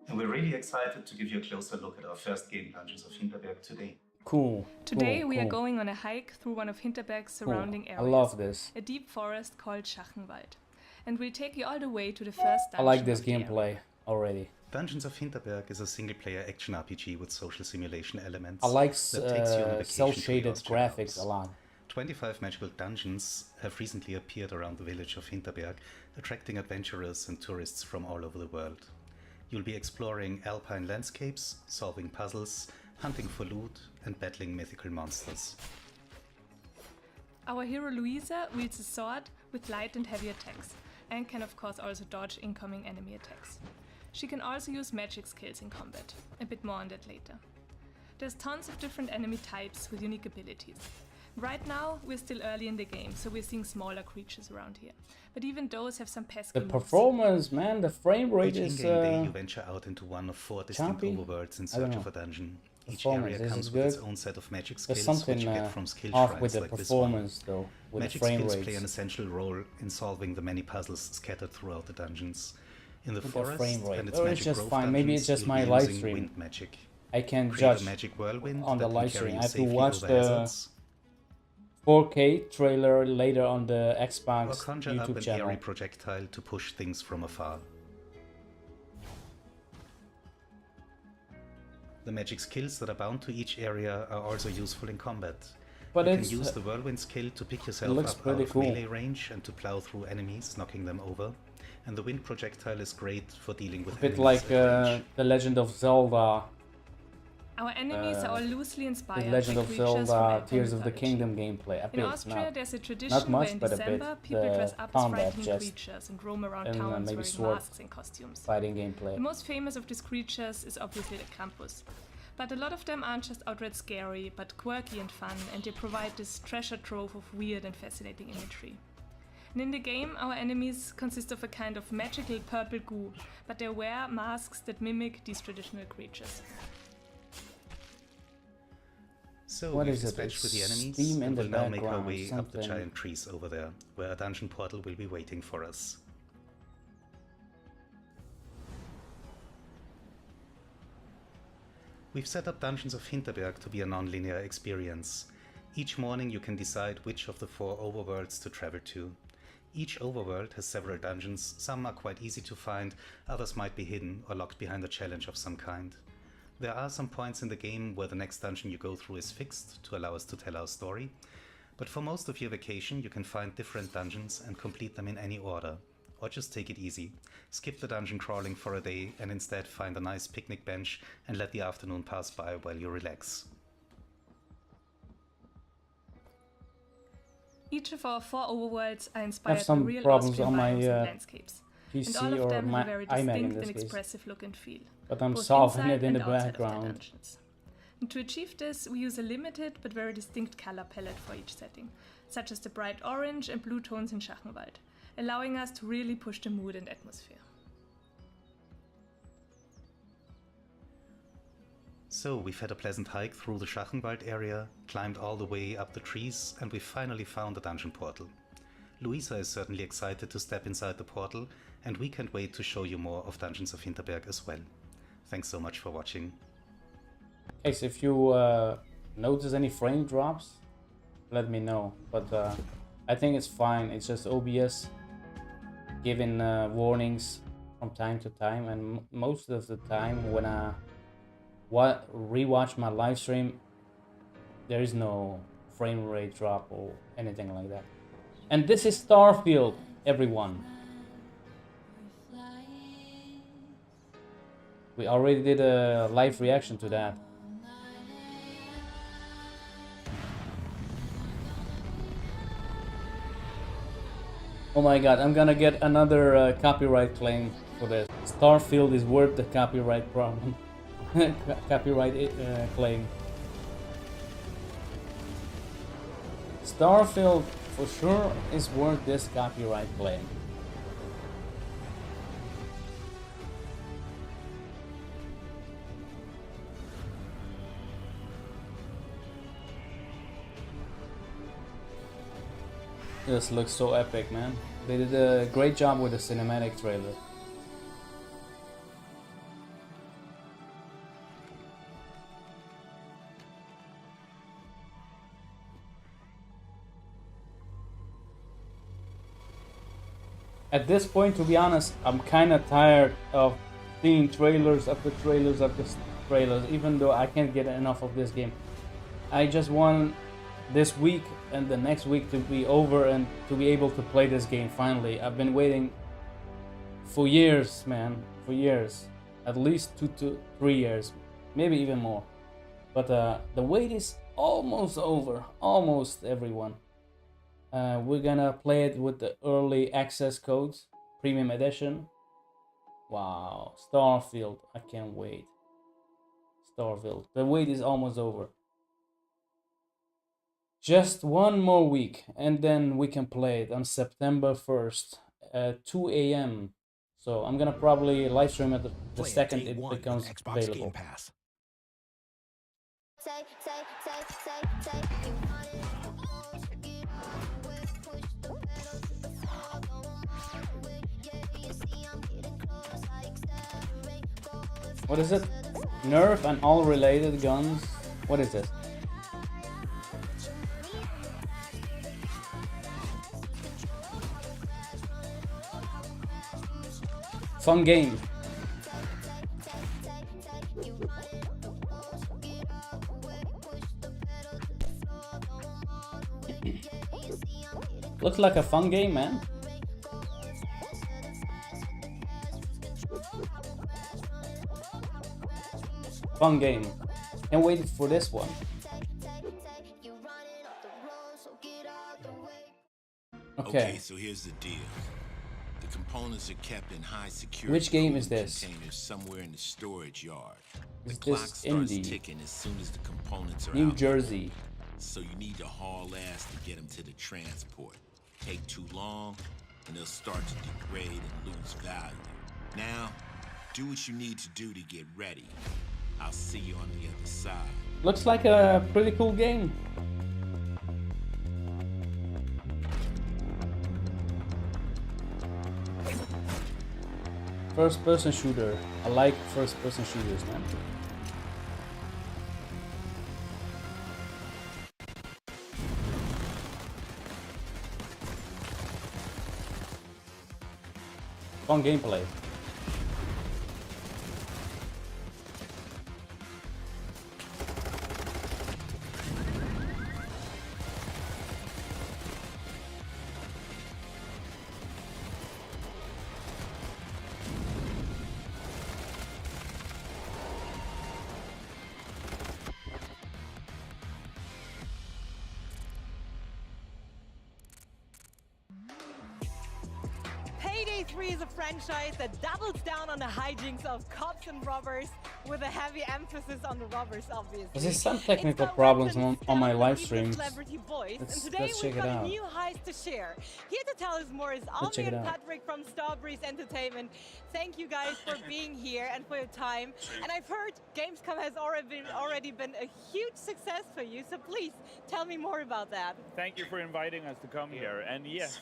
And we're really excited to give you a closer look at our first game, Dungeons of Hinterberg, today. Cool. Today cool, we cool. are going on a hike through one of Hinterberg's surrounding I areas. love this. A deep forest called Schachenwald. And we'll take you all the way to the first dungeon. I like this of the area. gameplay already. Dungeons of Hinterberg is a single-player action RPG with social simulation elements. I like that takes you on a vacation to the cel-shaded Austrian graphics Alps. a lot. 25 magical dungeons have recently appeared around the village of Hinterberg, attracting adventurers and tourists from all over the world. You'll be exploring alpine landscapes, solving puzzles, hunting for loot, and battling mythical monsters. Our hero Luisa wields a sword with light and heavy attacks, and can of course also dodge incoming enemy attacks. She can also use magic skills in combat. A bit more on that later. There's tons of different enemy types with unique abilities. Right now, we're still early in the game, so we're seeing smaller creatures around here. But even those have some pesky The moves. performance, man, the frame rate Each is in-game day you venture out into one of 4 distinct choppy. overworlds in I don't search know. of a dungeon. Each Performance, area this comes is with its good. own set of magic There's skills, which something you get from skill off shrines with the like this one. performance though, with Magic the frame skills rates. play an essential role in solving the many puzzles scattered throughout the dungeons. In the With the forest frame rate. and its Or it's magic just grove fine. Maybe it's dungeons, just you'll my be live using stream. wind magic. I can Create judge a magic whirlwind on the that live can carry stream. you I have to safely watch over the hazards, 4K trailer later on the or Xbox conjure up YouTube an channel. airy projectile to push things from afar. The magic skills that are bound to each area are also useful in combat. But You it's can use the whirlwind skill to pick yourself looks up out pretty of cool. melee range and to plow through enemies, knocking them over. And the wind projectile is great for dealing with a bit enemies like at range. The Legend of Zelda, Our enemies are all loosely the inspired Legend by of creatures from Zelda Elven Tears of the mythology. Kingdom gameplay. A In bit, Austria, not there's a tradition much, where in but a December bit. people The dress up as combat, frightening just creatures and roam around and, towns maybe wearing sword masks and costumes. fighting gameplay. The most famous of these creatures is obviously the Krampus. But a lot of them aren't just outright scary, but quirky and fun, and they provide this treasure trove of weird and fascinating imagery. And in the game, our enemies consist of a kind of magical purple goo, but they wear masks that mimic these traditional creatures. So What we've is it? dispatched with the It's enemies steam in and the will now make our background, way up the something. giant trees over there, where a dungeon portal will be waiting for us. We've set up Dungeons of Hinterberg to be a non-linear experience. Each morning you can decide which of the 4 overworlds to travel to. Each overworld has several dungeons, some are quite easy to find, others might be hidden or locked behind a challenge of some kind. There are some points in the game where the next dungeon you go through is fixed to allow us to tell our story, but for most of your vacation you can find different dungeons and complete them in any order. Or just take it easy. Skip the dungeon crawling for a day and instead find a nice picnic bench and let the afternoon pass by while you relax. Each of our 4 overworlds are I inspired have some by real problems Austrian on my biomes and landscapes. And all PC of or them my have a very iMac in distinct this and case. expressive look and feel. But I'm both solving inside it in the and outside of their background. dungeons. And to achieve this, we use a limited but very distinct color palette for each setting, such as the bright orange and blue tones in Schachenwald, allowing us to really push the mood and atmosphere. So we've had a pleasant hike through the Schachenwald area, climbed all the way up the trees, and we finally found a dungeon portal. Luisa is certainly excited to step inside the portal, and we can't wait to show you more of Dungeons of Hinterberg as well. Thanks so much for watching. Okay, so if you notice any frame drops, let me know. But I think it's fine. It's just OBS giving warnings from time to time, and most of the time when I rewatch my live stream, there is no frame rate drop or anything like that. And this is Starfield. everyone. We already did a live reaction to that. Oh my god, I'm gonna get another copyright claim for this. Starfield is worth the copyright problem. Copyright claim. Starfield for sure is worth this copyright claim. This looks so epic, man. They did a great job with the cinematic trailer. At this point, to be honest, I'm kind of tired of seeing trailers after trailers after trailers, even though I can't get enough of this game. I just want this week and the next week to be over and to be able to play this game finally. I've been waiting for years, man, for years. At least 2 to 3 years, maybe even more. But the wait is almost over, almost, everyone. We're gonna play it with the early access codes, premium edition. Wow, Starfield, I can't wait. Starfield, the wait is almost over. Just one more week and then we can play it on September 1st at 2 a.m. So I'm gonna probably live stream it the second it becomes available. What is it? Nerf and all related guns? What is this? Fun game. Looks like a fun game, man. Fun game. Can't wait for this one. Okay, so here's the deal. The components are kept in high security. Which game is this? Containers somewhere in the storage yard. Is the clock this starts indie? ticking as soon as the components are New out. Jersey. So you need to haul ass to get them to the transport. Take too long, and they'll start to degrade and lose value. Now, do what you need to do to get ready. I'll see you on the other side. Looks like a pretty cool game. First person shooter. I like first person shooters, man. Fun gameplay. Payday 3 is a franchise that doubles down on the hijinks of cops and robbers with a heavy emphasis on the robbers, obviously. There's some technical problems on my live streams. Let's check it out. A new heist to share. Here to tell us more is Almi and Patrick from Starbreeze Entertainment. Thank you guys for being here and for your time. And I've heard Gamescom has already been a huge success for you, so please tell me more about that. Thank you for inviting us to come here. And yes,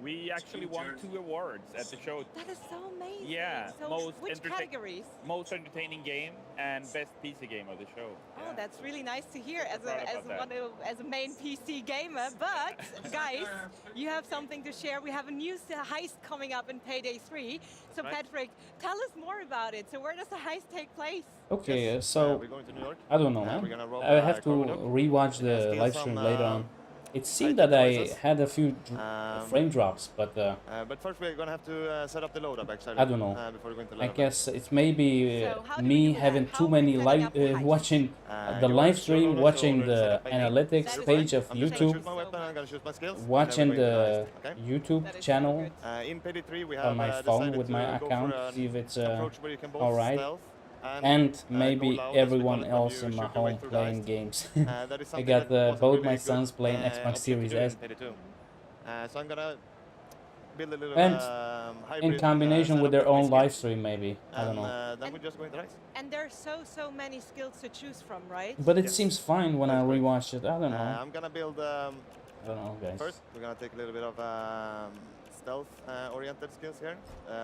we actually won 2 awards at the show. That is so amazing. Yeah, so which categories? Most entertaining game and best PC game of the show. Oh, that's really nice to hear as a main PC gamer. But guys, you have something to share. We have a new heist coming up in Payday 3. So Patrick, tell us more about it. So where does the heist take place? Okay, so we're going to New York. I don't know, man. I have to rewatch the live stream later on. It seemed that I had a few frame drops, but first we're gonna have to set up the load up actually. I don't know. Before we go into I guess it's maybe me having too many watching the live stream, watching the analytics page of YouTube, watching the YouTube channel on my phone with my account, see if it's alright. And maybe everyone else in my home playing games. I got both my sons playing Xbox Series S. So I'm gonna build a little and hybrid, in combination with their own live stream, maybe. I don't know. Then we just go into race. And there's so many skills to choose from, right? But it seems fine when I rewatch it. I don't know. I'm gonna build. I don't know, guys. First, we're gonna take a little bit of stealth-oriented skills here.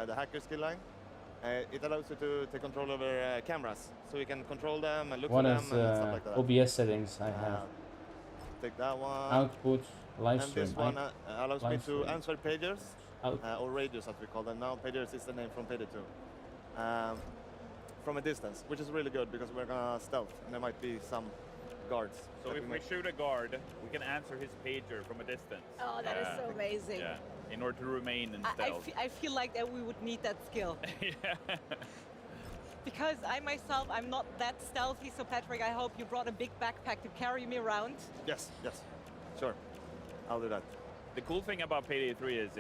The hacker skill line. It allows you to take control over cameras, so you can control them and look for them and stuff like that. OBS settings I have? Take that one. Output, live stream. And this one allows me to answer pagers, or radios as we call them now. Pagers is the name from Payday 2. From a distance, which is really good because we're gonna stealth and there might be some guards. So if we shoot a guard, we can answer his pager from a distance. Oh, that is so amazing. Yeah, in order to remain in stealth. I feel like that we would need that skill. Yeah. Because I myself, I'm not that stealthy, so Patrick, I hope you brought a big backpack to carry me around. Yes, sure. I'll do that. The cool thing about Payday 3 is,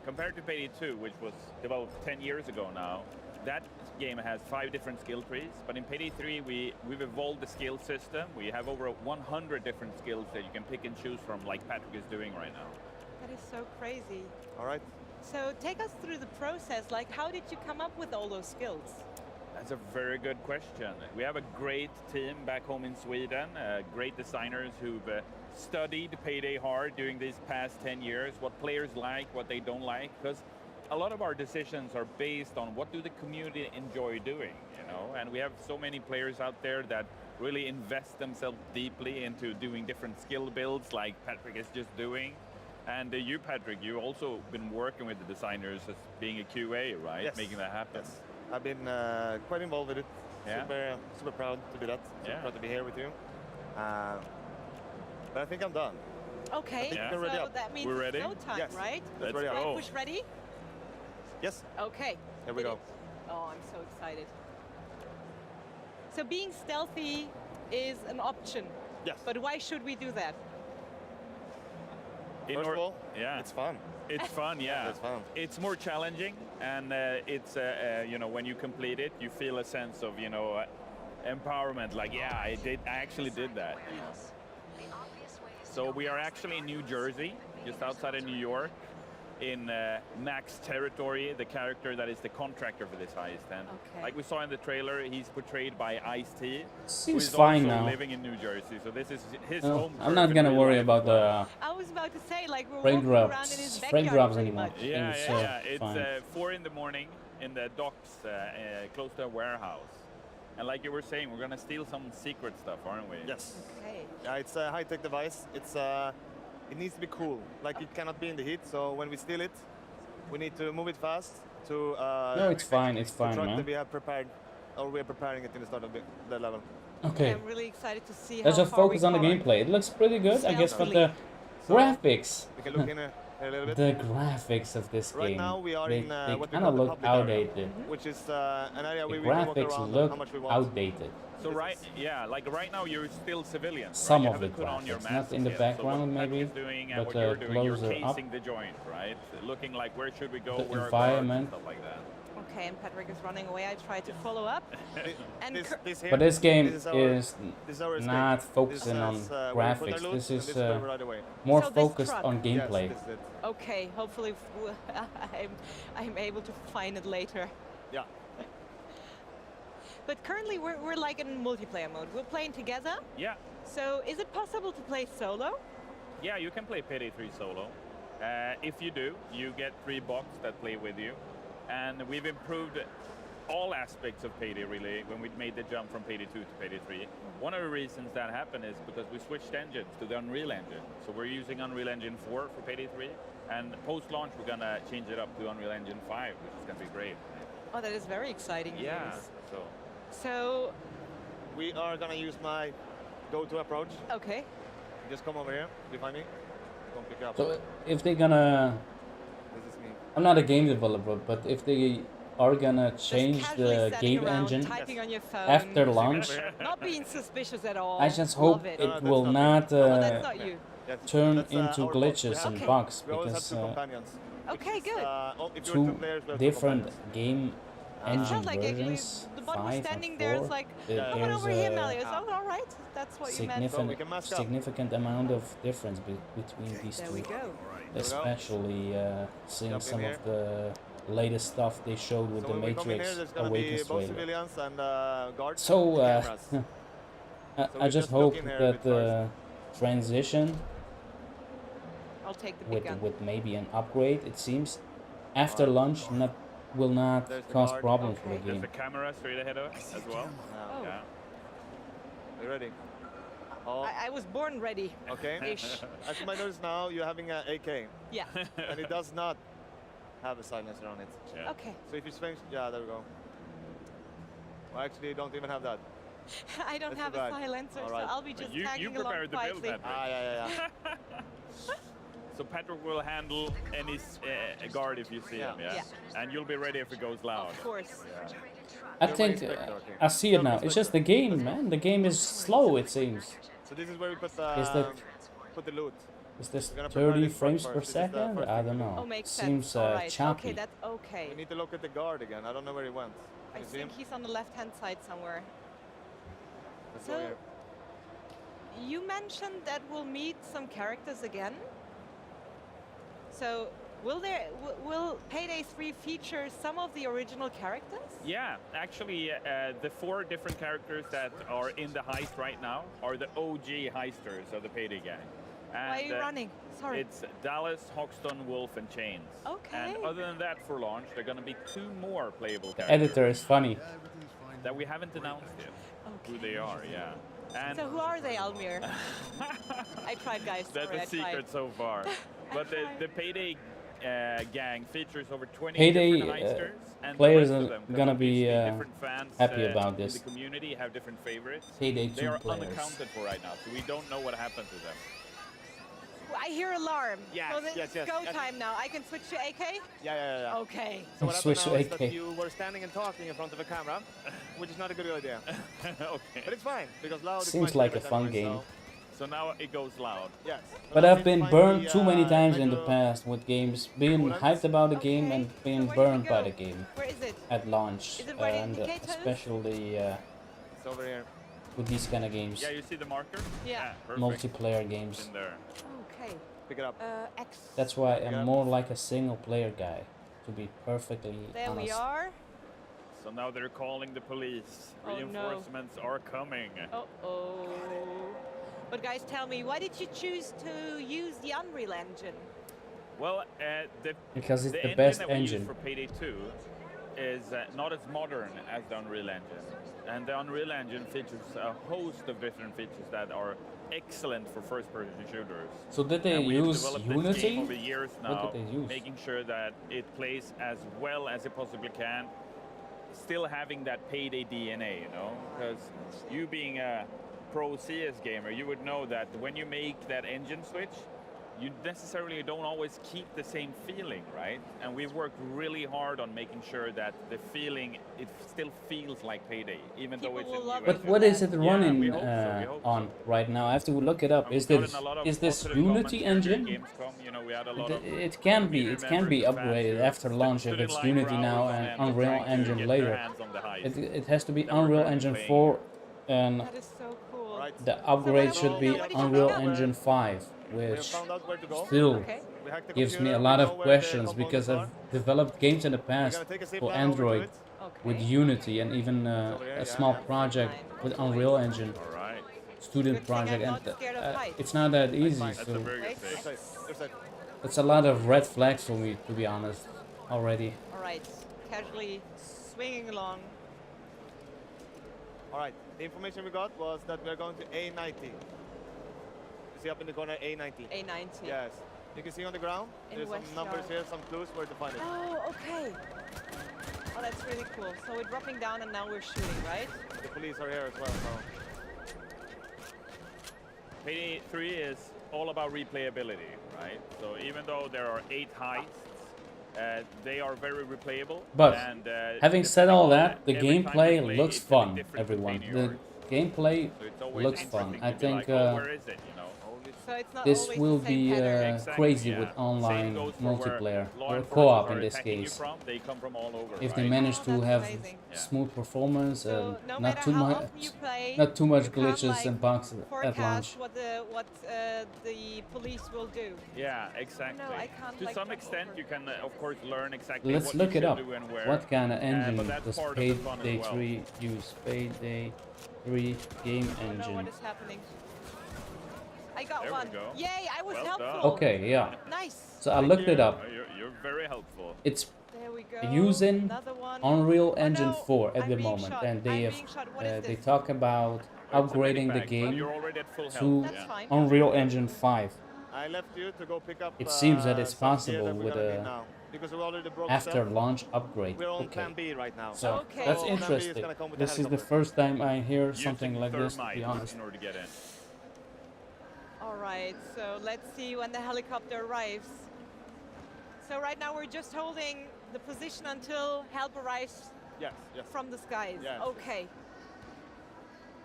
compared to Payday 2, which was developed 10 years ago now, that game has 5 different skill trees, but in Payday 3 we've evolved the skill system. We have over 100 different skills that you can pick and choose from, like Patrick is doing right now. That is so crazy. All right. So take us through the process. Like, how did you come up with all those skills? That's a very good question. We have a great team back home in Sweden, great designers who've studied Payday hard during these past 10 years, what players like, what they don't like, because a lot of our decisions are based on what do the community enjoy doing, you know, and we have so many players out there that really invest themselves deeply into doing different skill builds like Patrick is just doing. And you, Patrick, you've also been working with the designers as being a QA, right? Yes. Making that happen. Yes. I've been quite involved with it. Yeah. Super proud to do that. Super proud to be here with you. But I think I'm done. Okay, so that means we're ready? no time, right? Let's ready up. Push ready? Yes. Okay. Here we go. Oh, I'm so excited. So being stealthy is an option. Yes. But why should we do that? First of all, it's fun. It's fun, yeah. It's fun. It's more challenging, and it's you know, when you complete it, you feel a sense of, you know, empowerment. Like, yeah, I actually did that. So we are actually in New Jersey, just outside of New York, in Max territory, the character that is the contractor for this heist. And like we saw in the trailer, he's portrayed by Ice-T. Seems fine now. Living in New Jersey, so this is his home. I'm not gonna worry about the I was about to say, like, we're frame walking around in his backyard drops pretty anymore. much. Yeah. It's 4 in the morning in the docks close to a warehouse. And like you were saying, we're gonna steal some secret stuff, aren't we? Yes. Okay. Yeah, it's a high-tech device. It needs to be cool. Like, it cannot be in the heat. So when we steal it, we need to move it fast to. No, it's fine. It's fine, man. man. We have prepared, or we are preparing it in the start of the level. Okay. I'm really excited to see Let's how just far focus we on the come. gameplay. It looks pretty good, I guess, but Stealthily. the graphics. We can look in here a little bit. The graphics of this Right game. now we are they in they what we kind call of the look public area, outdated. which is an area The where we can walk graphics around look how much we want. outdated. So like right now you're still civilians. Some right? of the put on your graphics, not in the masks yet. background so what maybe, Patrick is doing and but what you're doing, you're closer up. casing the joint, right? Looking like where should we go, The where environment. are guards, stuff like that. Okay, and Patrick is running away. I try to follow up. And This here, But this game this is is our escape. not focusing on This is, where we put graphics. our loot, This and is this where we ride away. more So this focused truck- on gameplay. Yes, this is it. okay, hopefully I'm able to find it later. Yeah. But currently we're like in multiplayer mode. We're playing together. Yeah. So is it possible to play solo? Yeah, you can play Payday 3 solo. If you do, you get 3 bots that play with you. And we've improved all aspects of Payday, really, when we made the jump from Payday 2 to Payday 3. One of the reasons that happened is because we switched engines to the Unreal Engine. So we're using Unreal Engine 4 for Payday 3. And post-launch, we're going to change it up to Unreal Engine 5, which is going to be great. Oh, that is very exciting Yeah, news. so we are gonna use my go-to approach. Okay. Just come over here. You find me? Don't pick up. So if they're gonna, This is me. I'm not a game developer, but if they are gonna change the game engine typing on your phone, after launch, not being suspicious at all. I just hope Love it will not that's not you. turn That's, into our glitches fault. and Okay. bugs, We always have because two companions. Okay, good. If you're two players, we have different companions. game engine Sounds like versions, the bot was 5 standing and there. 4, It's like, there's come on over here, Melius. Oh, all right. That's what you meant. So we can mask up. significant amount of difference between these There two. we go. Especially seeing Jump in some here. of the latest stuff they showed with So the when we come in Matrix here, there's gonna be Awakens both trailer. civilians and guards. So and cameras. I we just just look hope in here a that bit the transition I'll take the big gun. with maybe an upgrade, it seems, after launch will not There's the cause guard. problems for the There's game. the camera straight ahead of us as well. Oh. Yeah. You ready? Oh, I was born ready. okay. Ish. As you might notice now, you're having an AK, Yeah. and it does not have a silencer on it. Yeah. Okay. So if you swing, yeah, there we go. Well, actually, you don't even have that. I don't That's have too a bad. silencer, All right. so I'll be just You tagging along prepared the build, quietly. Patrick. Yeah. So Patrick will handle any guard if you see him, yeah? Yeah. And you'll be ready if it goes loud. Of course. I think I see it now. It's just the game, man. The game is slow, it seems. So this is where we put put the loot. Is this We're gonna prepare 30 this front frames per first. This is the second? first I thing don't we do. know. Oh, makes Seems sense. All right. choppy. Okay, that's okay. We need to look at the guard again. I don't know where he went. I Can you see him? think he's on the left-hand side somewhere. Let's go So, here. you mentioned that we'll meet some characters again. So, will Payday 3 feature some of the original characters? Yeah, actually, the 4 different characters that are in the heist right now are the OG heisters of the Payday gang. And, Why are you running? Sorry. It's Dallas, Hoxton, Wolf, and Chains. Okay. And other than that, for launch, there are going to be 2 more playable The characters editor is funny. that we haven't announced yet. Who they are, yeah. And So who are they, Almir? I tried, guys. that's Sorry, a I secret tried. so far. But the Payday gang features over 20 Payday different heisters, and players the rest are of them, 'cause gonna be obviously different fans, happy about in this. the community have different favorites. Payday They 2 are players. unaccounted for right now, so we don't know what happened to them. I hear alarm. Yes, so yes, it's yes. go time now. I can switch to AK? Yeah. Okay. So what Switch happened now to is that AK. you were standing and talking in front of a camera, which is not a good idea. Okay. But it's fine, because loud is Seems my like a favorite fun anyway, game. So now it goes loud. Yes. But now I've we been find burned the, too many times in the menu- past with games, being bullets. hyped about the game Okay, and so being where did we burned by go? the game Where is it? at launch. Is it where the And indicator is? especially It's over here. with these kind of games, Yeah, you see the marker? Yeah. Perfect. multiplayer It's games. in there. Okay. Pick it up. X. That's why Yeah. I'm more like a single player guy, to be perfectly There honest. we are. So now they're calling the police. Oh, no. Reinforcements are coming. Uh-oh. But guys, tell me, why did you choose to use the Unreal Engine? Well, Because it's the engine best that we use engine. for Payday 2 is not as modern as the Unreal Engine. And the Unreal Engine features a host of different features that are excellent for first-person shooters. So did they And we've use developed this Unity? game over years What now, did they use? making sure that it plays as well as it possibly can, still having that Payday DNA, you know? Because you being a pro CS gamer, you would know that when you make that engine switch, you necessarily don't always keep the same feeling, right? And we've worked really hard on making sure that the feeling, it still feels like Payday, even though it's People in will love new But engine. what is it Yeah, running we hope so, we hope on so. right now? I have to look it up. And Is we've this gotten a lot of is this positive Unity comments during engine? Gamescom. You know, we had a lot of It can be community members and fans upgraded who after launch if stood in it's line Unity for now hours and on end Unreal trying to Engine get later. their hands on the heist. It has to be That we're Unreal currently Engine playing. 4, and That is so cool. Right. the upgrade So should what be did you pick up? Unreal What did you pick up? Engine 5, We have which found out where to go. still Okay. We hacked the gives me computer, a we lot know of where the questions because components I've developed games in the are. We're past gonna take a zip for line over to Android it. Okay. with Unity and even over here, a yeah. small project with Unreal Engine, All right. student Good thing I'm project, not and scared of heights. it's not that easy. That's That's a So very good Wait, thing. You're safe. You're safe. it's a lot of red flags for me, to be honest, already. All right. Casually swinging along. All right. The information we got was that we're going to A90. You see up in the corner A90. A90. Yes. You can see on the ground. In There's West some numbers Yard. here, some clues where to find it. Oh, okay. Oh, that's really cool. So we're dropping down and now we're shooting, right? The police are here as well. So. Payday 3 is all about replayability, right? So even though there are 8 heists, they are very replayable. But and, having said all that, the every time you gameplay play, looks it's a bit fun, different everyone. between The yours. gameplay So it's always looks fun. interesting I to be think like, oh, where is it, you know? So it's not this always will the same be pattern. Exactly, crazy yeah. with Same online goes for multiplayer where law or enforcement co-op are in this attacking you case. from, they come from all over, If they right? manage to that's have amazing. Yeah. smooth performance So and no not matter too how much, often you play, not too much you can't, glitches like, and bugs at forecast launch. what the police will do. Yeah, exactly. No, I can't, to like, some jump extent, over. you can, of course, learn exactly Let's what look you it should up. do and where. What kind of engine but that's does part of the fun as Payday well. 3 use? Payday 3 game Oh no, engine. what is happening? I got There we one. go. Yay, I was Well helpful. done. Okay, yeah. Nice. So I looked it up. You're very helpful. It's There we go. using Another one. Unreal Oh, Engine no, 4 at I'm the being moment, shot. and they I'm being shot. What is they this? talk about It's a upgrading the medivac, but game you're already at full to health. That's Yeah. fine. Unreal Engine 5. I left you to go pick up. It seems that it's some gear possible that we're with gonna need a now, because we already broke after stealth. launch upgrade. We're on Okay, plan B right now. so Okay. that's So plan B is interesting. gonna come with the This is the helicopter. first time I hear something Using like this, to thermite be honest. in order to get in. All right, so let's see when the helicopter arrives. So right now we're just holding the position until help arrives Yes, yes. from the skies. Yes. Okay.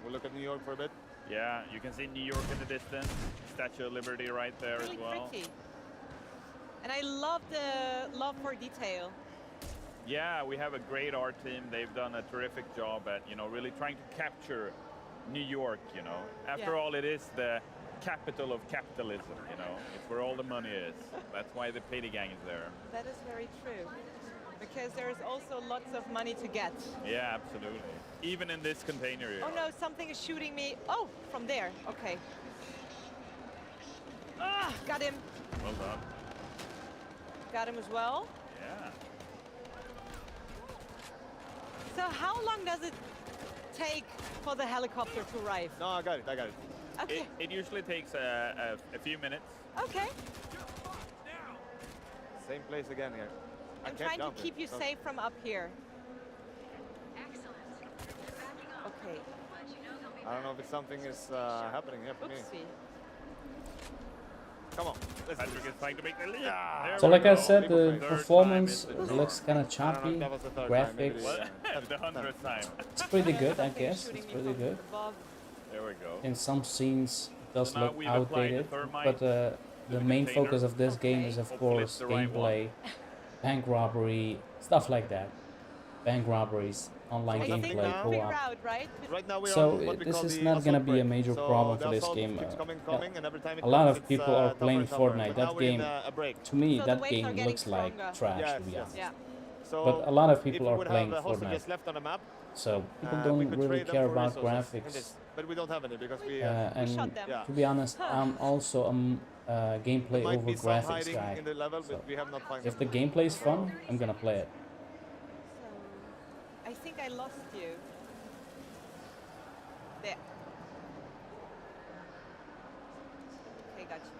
We'll look at New York for a bit. Yeah, you can see New York in the distance. Statue of Liberty right there Really as well. pretty. And I love the love for detail. Yeah, we have a great art team. They've done a terrific job at, you know, really trying to capture New York, you know. After Yeah. all, it is the capital of capitalism, you know. It's where all the money is. That's why the Payday gang is there. That is very true. Because there's also lots of money to get. Yeah, absolutely. Even in this container here. Oh no, something is shooting me. Oh, from there. Okay. Ah, got him. Well done. Got him as well. Yeah. So how long does it take for the helicopter to arrive? No, I got it. I got it. Okay. It usually takes a few minutes. Okay. Same place again here. I I'm can't trying to jump it. keep you No. safe from up here. Okay. I don't know if it's something is happening here for me. Oopsie. Come on. Let's do Patrick this. is trying to make the lead. Yeah. There So we like I go. said, the Third time performance in the- looks kind of I don't know choppy. if that was the third time, maybe Graphics, the 100th time. it's pretty good, I Something is guess. shooting It's me pretty from good. above. There we go. In some scenes, it does So now look we've applied the outdated, thermite but the the main container. focus of this game is, of Hopefully course, it's the right gameplay, bank robbery, stuff like that. Bank robberies, online I think gameplay, we figure co-op. out, right? Right now we're So on what we this call is the not gonna assault be a break. major So problem the for this assault game. keeps coming, and every time it A lot comes, of it's, people are tougher playing and tougher. Fortnite. But now That we're in game, a break. to me, So the that waves are game getting looks like stronger. trash, Yes, to be yes. honest. Yeah. So But a lot of if people we are would playing have hostages Fortnite, left on the map, so people we don't could really trade them care for about resources in graphics. this. But we don't have any because we. And shot them. Yeah. to be honest, I'm also a gameplay might over be some graphics hiding guy. in the level, So but we have not found if them. the gameplay is fun, I'm gonna play it. So I think I lost you. There. Okay, got you.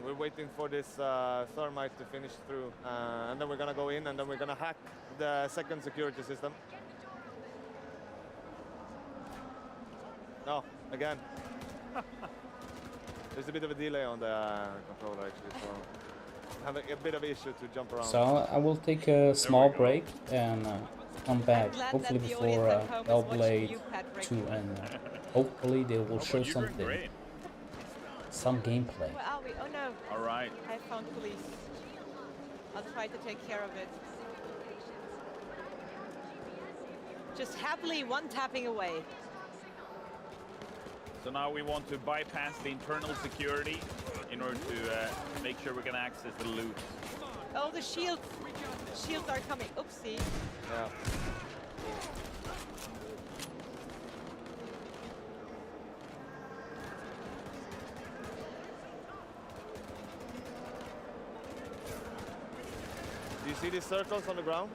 We're waiting for this thermite to finish through, and then we're gonna go in, and then we're gonna hack the second security system. No, again. There's a bit of a delay on the controller actually, so I'm having a bit of issue to jump around. So I will take a small go. break and come back, glad hopefully that the before audience at home is watching Hellblade you, Patrick. 2, and hopefully they will Oh, show but you're doing something, great. some gameplay. Where are we? Oh no, All right. I found police. I'll try to take care of it. Just happily one tapping away. So now we want to bypass the internal security in order to make sure we can access the loot. Oh, the shields are coming. Oopsie. Yeah. Do you see these circles on the ground?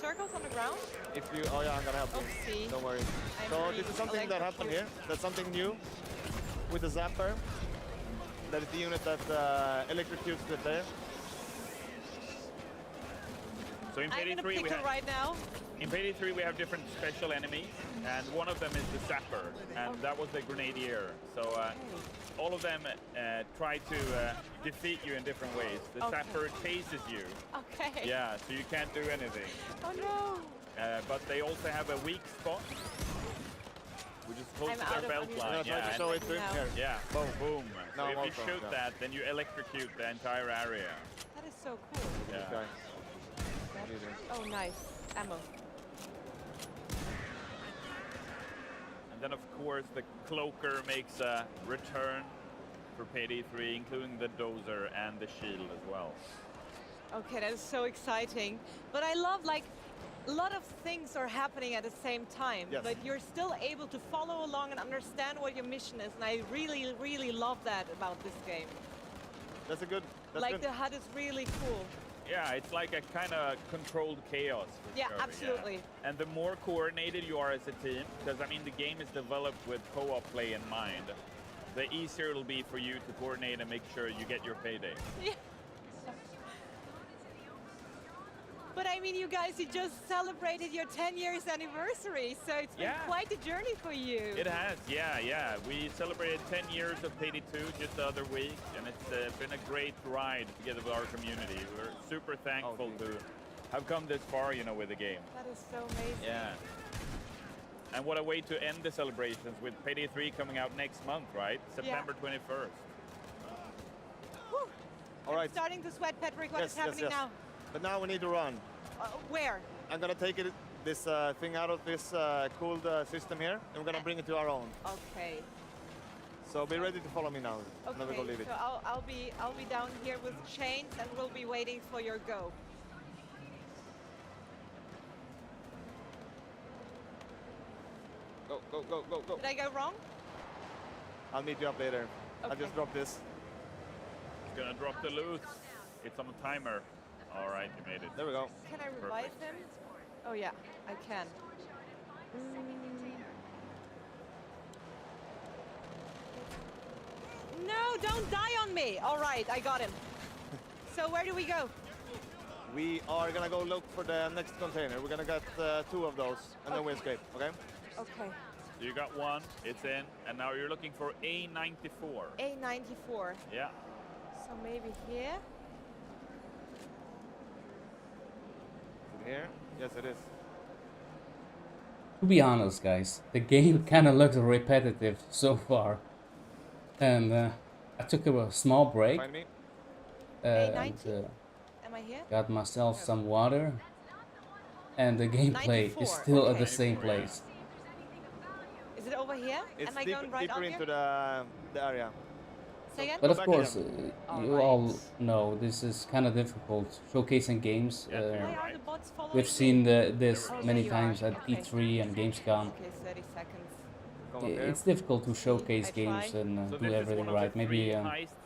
Circles on the ground? If you, oh yeah, I'm gonna help you. Oopsie. Don't worry. I'm So being this is something that happened here. That's something new with the zapper. That is the unit that electrocutes the player. So in Payday 3 we have right now. In Payday 3 we have different special enemies, and one of them is the Sapper, and that was the Grenadier. So all of them try to defeat you in different ways. The Sapper chases you. Okay. Yeah, so you can't do anything. Oh no. But they also have a weak spot, which is close to their belt line. Yeah, boom, boom. So if you shoot that, then you electrocute the entire area. That is so cool. Yeah. Oh, nice. Ammo. And then, of course, the Cloaker makes a return for Payday 3, including the Dozer and the Shield as well. Okay, that is so exciting. But I love, like, a lot of things are happening at the same time, but you're still able to follow along and understand what your mission is, and I really, really love that about this game. That's a good... The HUD is really cool. Yeah, it's like a kind of controlled chaos. Yeah, absolutely. Yeah. And the more coordinated you are as a team, because I mean the game is developed with co-op play in mind, the easier it'll be for you to coordinate and make sure you get your payday. Yeah. But I mean, you guys, you just celebrated your 10 years anniversary, so it's been quite a journey for you. It has, yeah. We celebrated 10 years of Payday 2 just the other week, and it's been a great ride together with our community. We're super thankful to have come this far, you know, with the game. That is so amazing. Yeah. And what a way to end the celebrations with Payday 3 coming out next month, right? September 21st. Whew. All right. I'm starting to sweat, Patrick. What is happening now? But now we need to run. Where? I'm gonna take this thing out of this cooled system here, and we're gonna bring it to our own. Okay. So be ready to follow me now. Okay. Never go leave it. So I'll be down here with chains, and we'll be waiting for your go. Go. Did I go wrong? I'll meet you up later. Okay. I'll just drop this. It's gonna drop the loot. It's on a timer. All right, you made it. There we go. Can I revive him? Oh yeah, I can. No, don't die on me. All right, I got him. So where do we go? We are gonna go look for the next container. We're gonna get 2 of those, and then we escape, okay? Okay. You got 1, it's in, and now you're looking for A94. A94. Yeah. So maybe here? Here? Yes, it is. To be honest, guys, the game kind of looks repetitive so far. And I took a small break. Find me. Am I here? Got myself some water. And the gameplay is still at the same place. Is it over here? It's Am I going right deeper on into here? the area. Say again? But of course, you all know this is kind of difficult showcasing games. We've seen this many times at E3 and Gamescom. Okay, 30 seconds. It's difficult to showcase games and do everything right. Maybe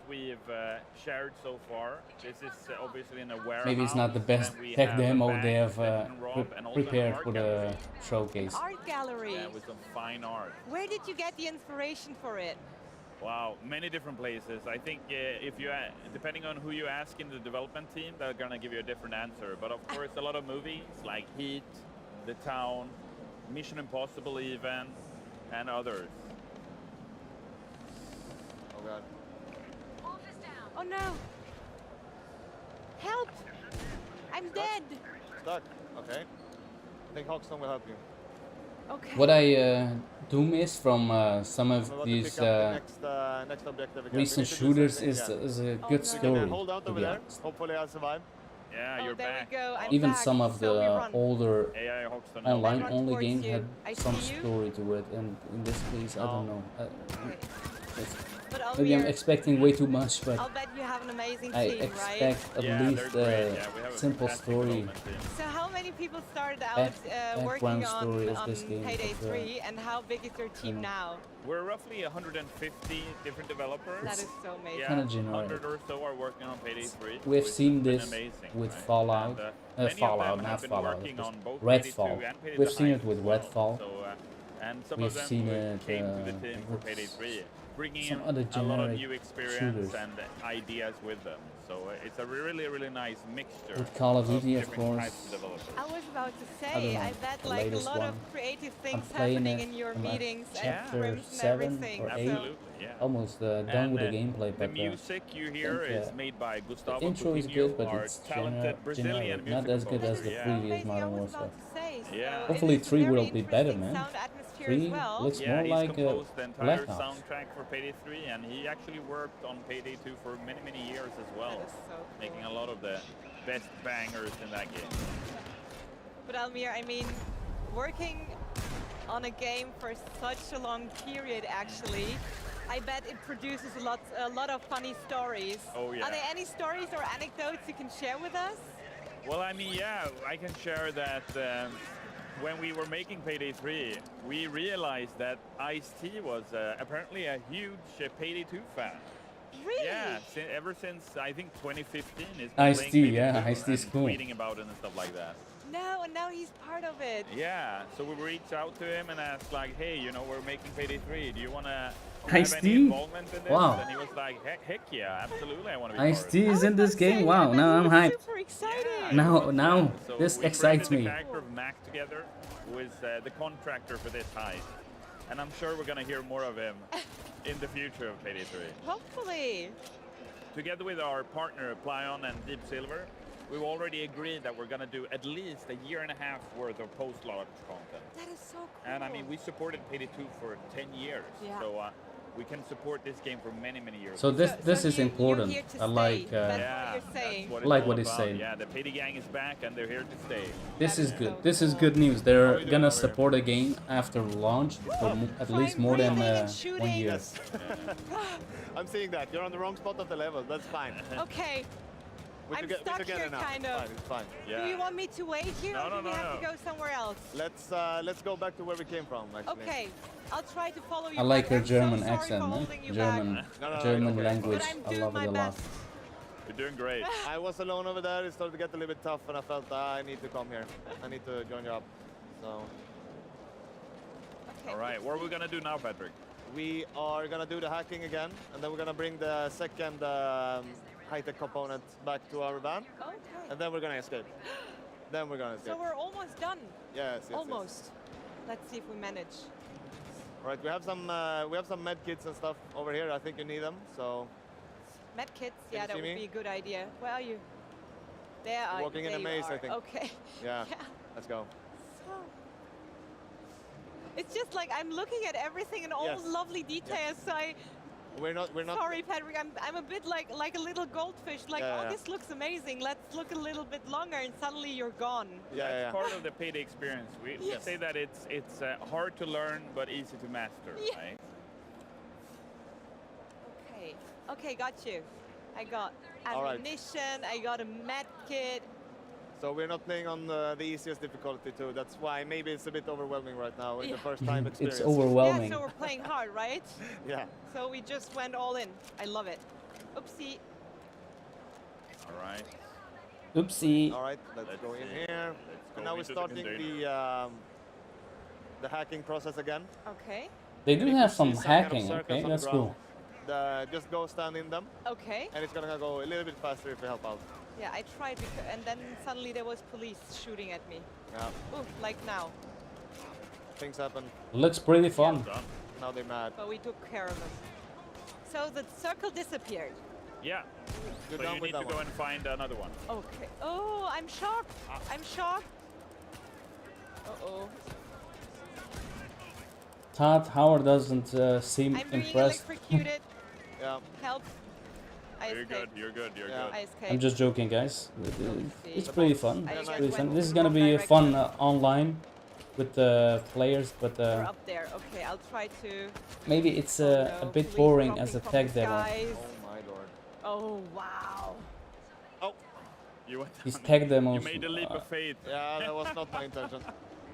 we've shared so far. This is obviously in a warehouse. maybe it's not the best tech demo they have prepared for the showcase. Art gallery. Yeah, with some fine art. Where did you get the inspiration for it? Wow, many different places. I think if you, depending on who you ask in the development team, they're gonna give you a different answer. But of course, a lot of movies like Heat, The Town, Mission Impossible even, and others. Oh god. Oh no! Help! I'm dead! Stuck. Okay. I think Hoxton will help you. Okay. What I do miss from some of these recent shooters is a good story, hold out to over be there. honest. Hopefully I'll survive. Yeah, you're there back. we go. I'm Even back. some of the older AI Hoxton online-only towards games you. had I some see you. story to it, and in this case, I don't know. But Maybe I'm expecting way too much, but I'll bet you have an amazing I team, expect right? at least a simple story. So how many people started out working on Payday 3, and how big is your team now? We're roughly 150 different developers. That is so amazing. Yeah, Kinda generic. 100 or so are working on Payday 3. We've seen been this amazing, with right? Fallout, And, Fallout, not been Fallout, working of on course. both Payday 2 Redfall. and Payday We've seen the it with Heights as well. Redfall. So, and some We've of them seen it came to the team for with Payday 3, bringing some in other a lot of generic new experience shooters. and ideas with them. So it's a really, really nice mixture. With Call of Duty, of different course. types of developers. I was about to say, I bet the like a latest lot of one. creative I'm things playing happening it. in your I'm at meetings and chapter scrims and 7 everything. or 8. Absolutely, yeah. Almost done with the gameplay, The but music you hear think, is made by Gustavo the intro is Coutinho, good, but our it's talented Brazilian generic, not as good as the music previous I Modern was Warfare. about to say. So Yeah. Hopefully it is 3 will very be better, interesting man. sound atmosphere 3 as well. looks Yeah, more he's like a composed the entire Black Ops. soundtrack for Payday 3, and he actually worked on Payday 2 for many, many years as well, That is so cool. making a lot of the best bangers in that game. But Almir, I mean, working on a game for such a long period, actually, I bet it produces a lot of funny stories. Oh, yeah. Are there any stories or anecdotes you can share with us? Well, I mean, yeah, I can share that when we were making Payday 3, we realized that Ice-T was apparently a huge Payday 2 fan. Really? Yeah, ever since, I think, 2015 is Ice-T, yeah, Ice-T is cool. tweeting about it and stuff like that. No, and now he's part of it. Yeah, so we reached out to him and asked like, hey, you know, we're making Payday 3. Do you want to have Ice-T? any involvement in this? Wow. And he was like, heck yeah, absolutely, I want to be part of Ice-T it. is in this game? Wow, now I'm hyped. Super excited. Now, So this we excites created me. the character of Mac together, who is the contractor for this heist. And I'm sure we're going to hear more of him in the future of Payday 3. Hopefully. Together with our partner, Plyon and Deep Silver, we've already agreed that we're going to do at least a year and a half worth of post-launch content. That is so cool. And I mean, we supported Payday 2 for 10 years. Yeah. So we can support this game for many, many years. So this is important. You're here to I like stay. That's yeah, what you're saying. that's what I like it's what all he's about. saying. Yeah, the Payday gang is back and they're here to stay. this is so good. This is cool. good news. How are They're you doing gonna over here? support a game after launch for at least more than breathing and 1 shooting. year. Yes. I'm seeing that. You're on the wrong spot of the level. That's fine. Okay. We're I'm we're stuck together here, now. kind of. It's fine. It's fine. Do you want me to wait here, No, or no, do we no, have to no. go somewhere else? Let's go back to where we came from. Actually. Okay, I'll try to follow you. I like back. her I'm so German sorry accent, for man. holding you German, back. No, German okay. language. But I'm I doing love my it a lot. best. You're doing great. I was alone over there. It started to get a little bit tough, and I felt I need to come here. I need to join you up. So Okay. All right, what are we going to do now, Patrick? we are gonna do the hacking again, and then we're gonna bring the second high-tech component back to our van, Okay. and then we're gonna escape. Then we're gonna escape. So we're almost done. Yes, yes, Almost. Yes. Let's see if we manage. All right, we have some med kits and stuff over here. I think you need them. So Med kits. Can Yeah, you that see would me? be a good idea. Where are you? There are Walking in a there you maze, I are. think. Okay. yeah, Yeah. let's go. So it's just like I'm looking at everything and all Yes. the lovely details. So We're not. sorry, Patrick. I'm a bit like a little goldfish. Like, Yeah, oh, yeah. this looks amazing. Let's look a little bit longer, and suddenly you're gone. Yeah, That's yeah. part of the Payday experience. We Yes. say that it's hard to learn but easy to master, Yeah. right? Okay. Okay, got you. I got All right. ammunition. I got a med kit. So we're not playing on the easiest difficulty too. That's why maybe it's a bit overwhelming right now in the first time experience. It's overwhelming. Yeah, so we're playing hard, right? Yeah. So we just went all in. I love it. Oopsie. All right. Oopsie. All right, let's go in here. go And now we're into the starting the hacking process again. Okay. They do And if have you some see kind of hacking. circles Okay, on the that's ground, cool. just go stand in them, Okay. and it's gonna go a little bit faster if you help out. Yeah, I tried, and then suddenly there was police shooting at me. Yeah, Ooh, like now. things happen. Looks pretty fun. Done. Now they're mad. But we took care of them. So the circle disappeared. Yeah. You're So done you with need to that go one. and find another one. Okay. Oh, I'm shocked. I'm shocked. Uh-oh. Todd Howard doesn't seem I'm being impressed. electrocuted. Yeah. Help. I You're good. escaped. You're good. You're Yeah. good. I escaped. I'm just joking, guys. It's pretty fun. I It's just pretty went fun. This is the gonna wrong be direction. fun online with the players, but We're up there. Okay, I'll try to. maybe it's Oh, a no, bit police boring dropping as a from tech the demo. skies. Oh my lord. Oh wow. Oh. You went These down. tech You demos, made a leap of faith. Yeah, that was not my intention.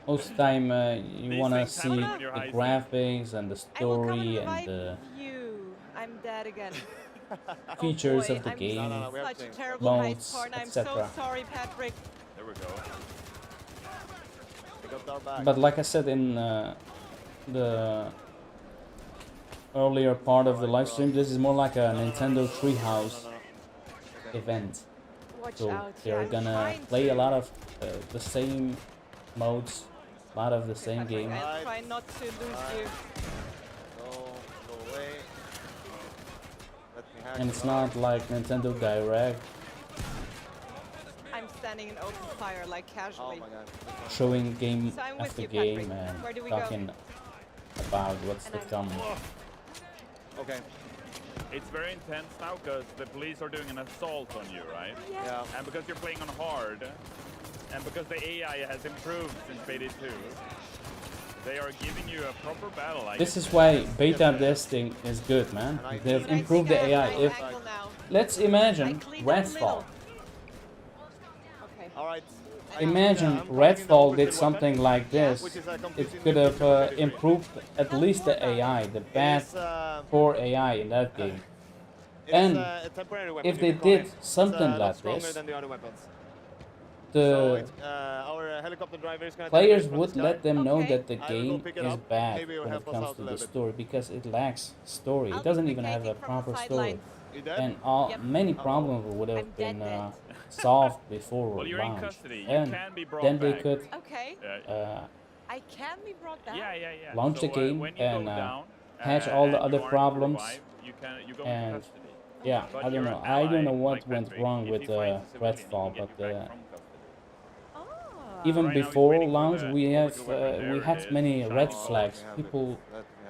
most time you These wanna things see happen when you're the high graphics and the I will come and story and revive the you. I'm dead again. features oh boy, of the I'm game. No, we have Such a changed. terrible Modes, height porn. I'm so etc. sorry, Patrick. There we go. We got our back. But like I said in the earlier part of the live stream, this is more like a Nintendo Treehouse event. Watch So out. they're I'm gonna trying play to. a lot of the same modes, a lot of the same Patrick, game. I'll try not to lose you. Go away. Let me hack And it's you out. not like Nintendo Direct I'm standing in open fire, like Oh casually. my god. showing game So I'm with after you, game Patrick. and Where do we go? talking about what's to come. Okay. It's very intense now because the police are doing an assault on you, right? Yeah. And because you're playing on hard, and because the AI has improved since Payday 2, they are giving you a proper battle. Like This is why beta testing is good, man. They've improved the AI. If let's imagine Redfall. Okay. All right. Imagine Redfall did something like this. It could have improved at least the AI, the bad core AI in that game. And if they did something like this, the our helicopter driver is gonna players would let them know that the game is bad when it comes to the story because it lacks story. It doesn't even have a proper story. And many problems would have been solved before well, you're in launch. custody. You And can be brought then they back. could Okay. I can be brought back. Yeah. launch so, the game when you and go down, patch all the and other you aren't problems. revived, you go And into custody. yeah, But I don't you're know. an I don't know ally, what like went Patrick. wrong If with he finds a civilian, he Redfall, can but get you back from custody. even Right now he's before waiting for launch, the we orbital weapon. we There it had is. many red Shiny. flags. People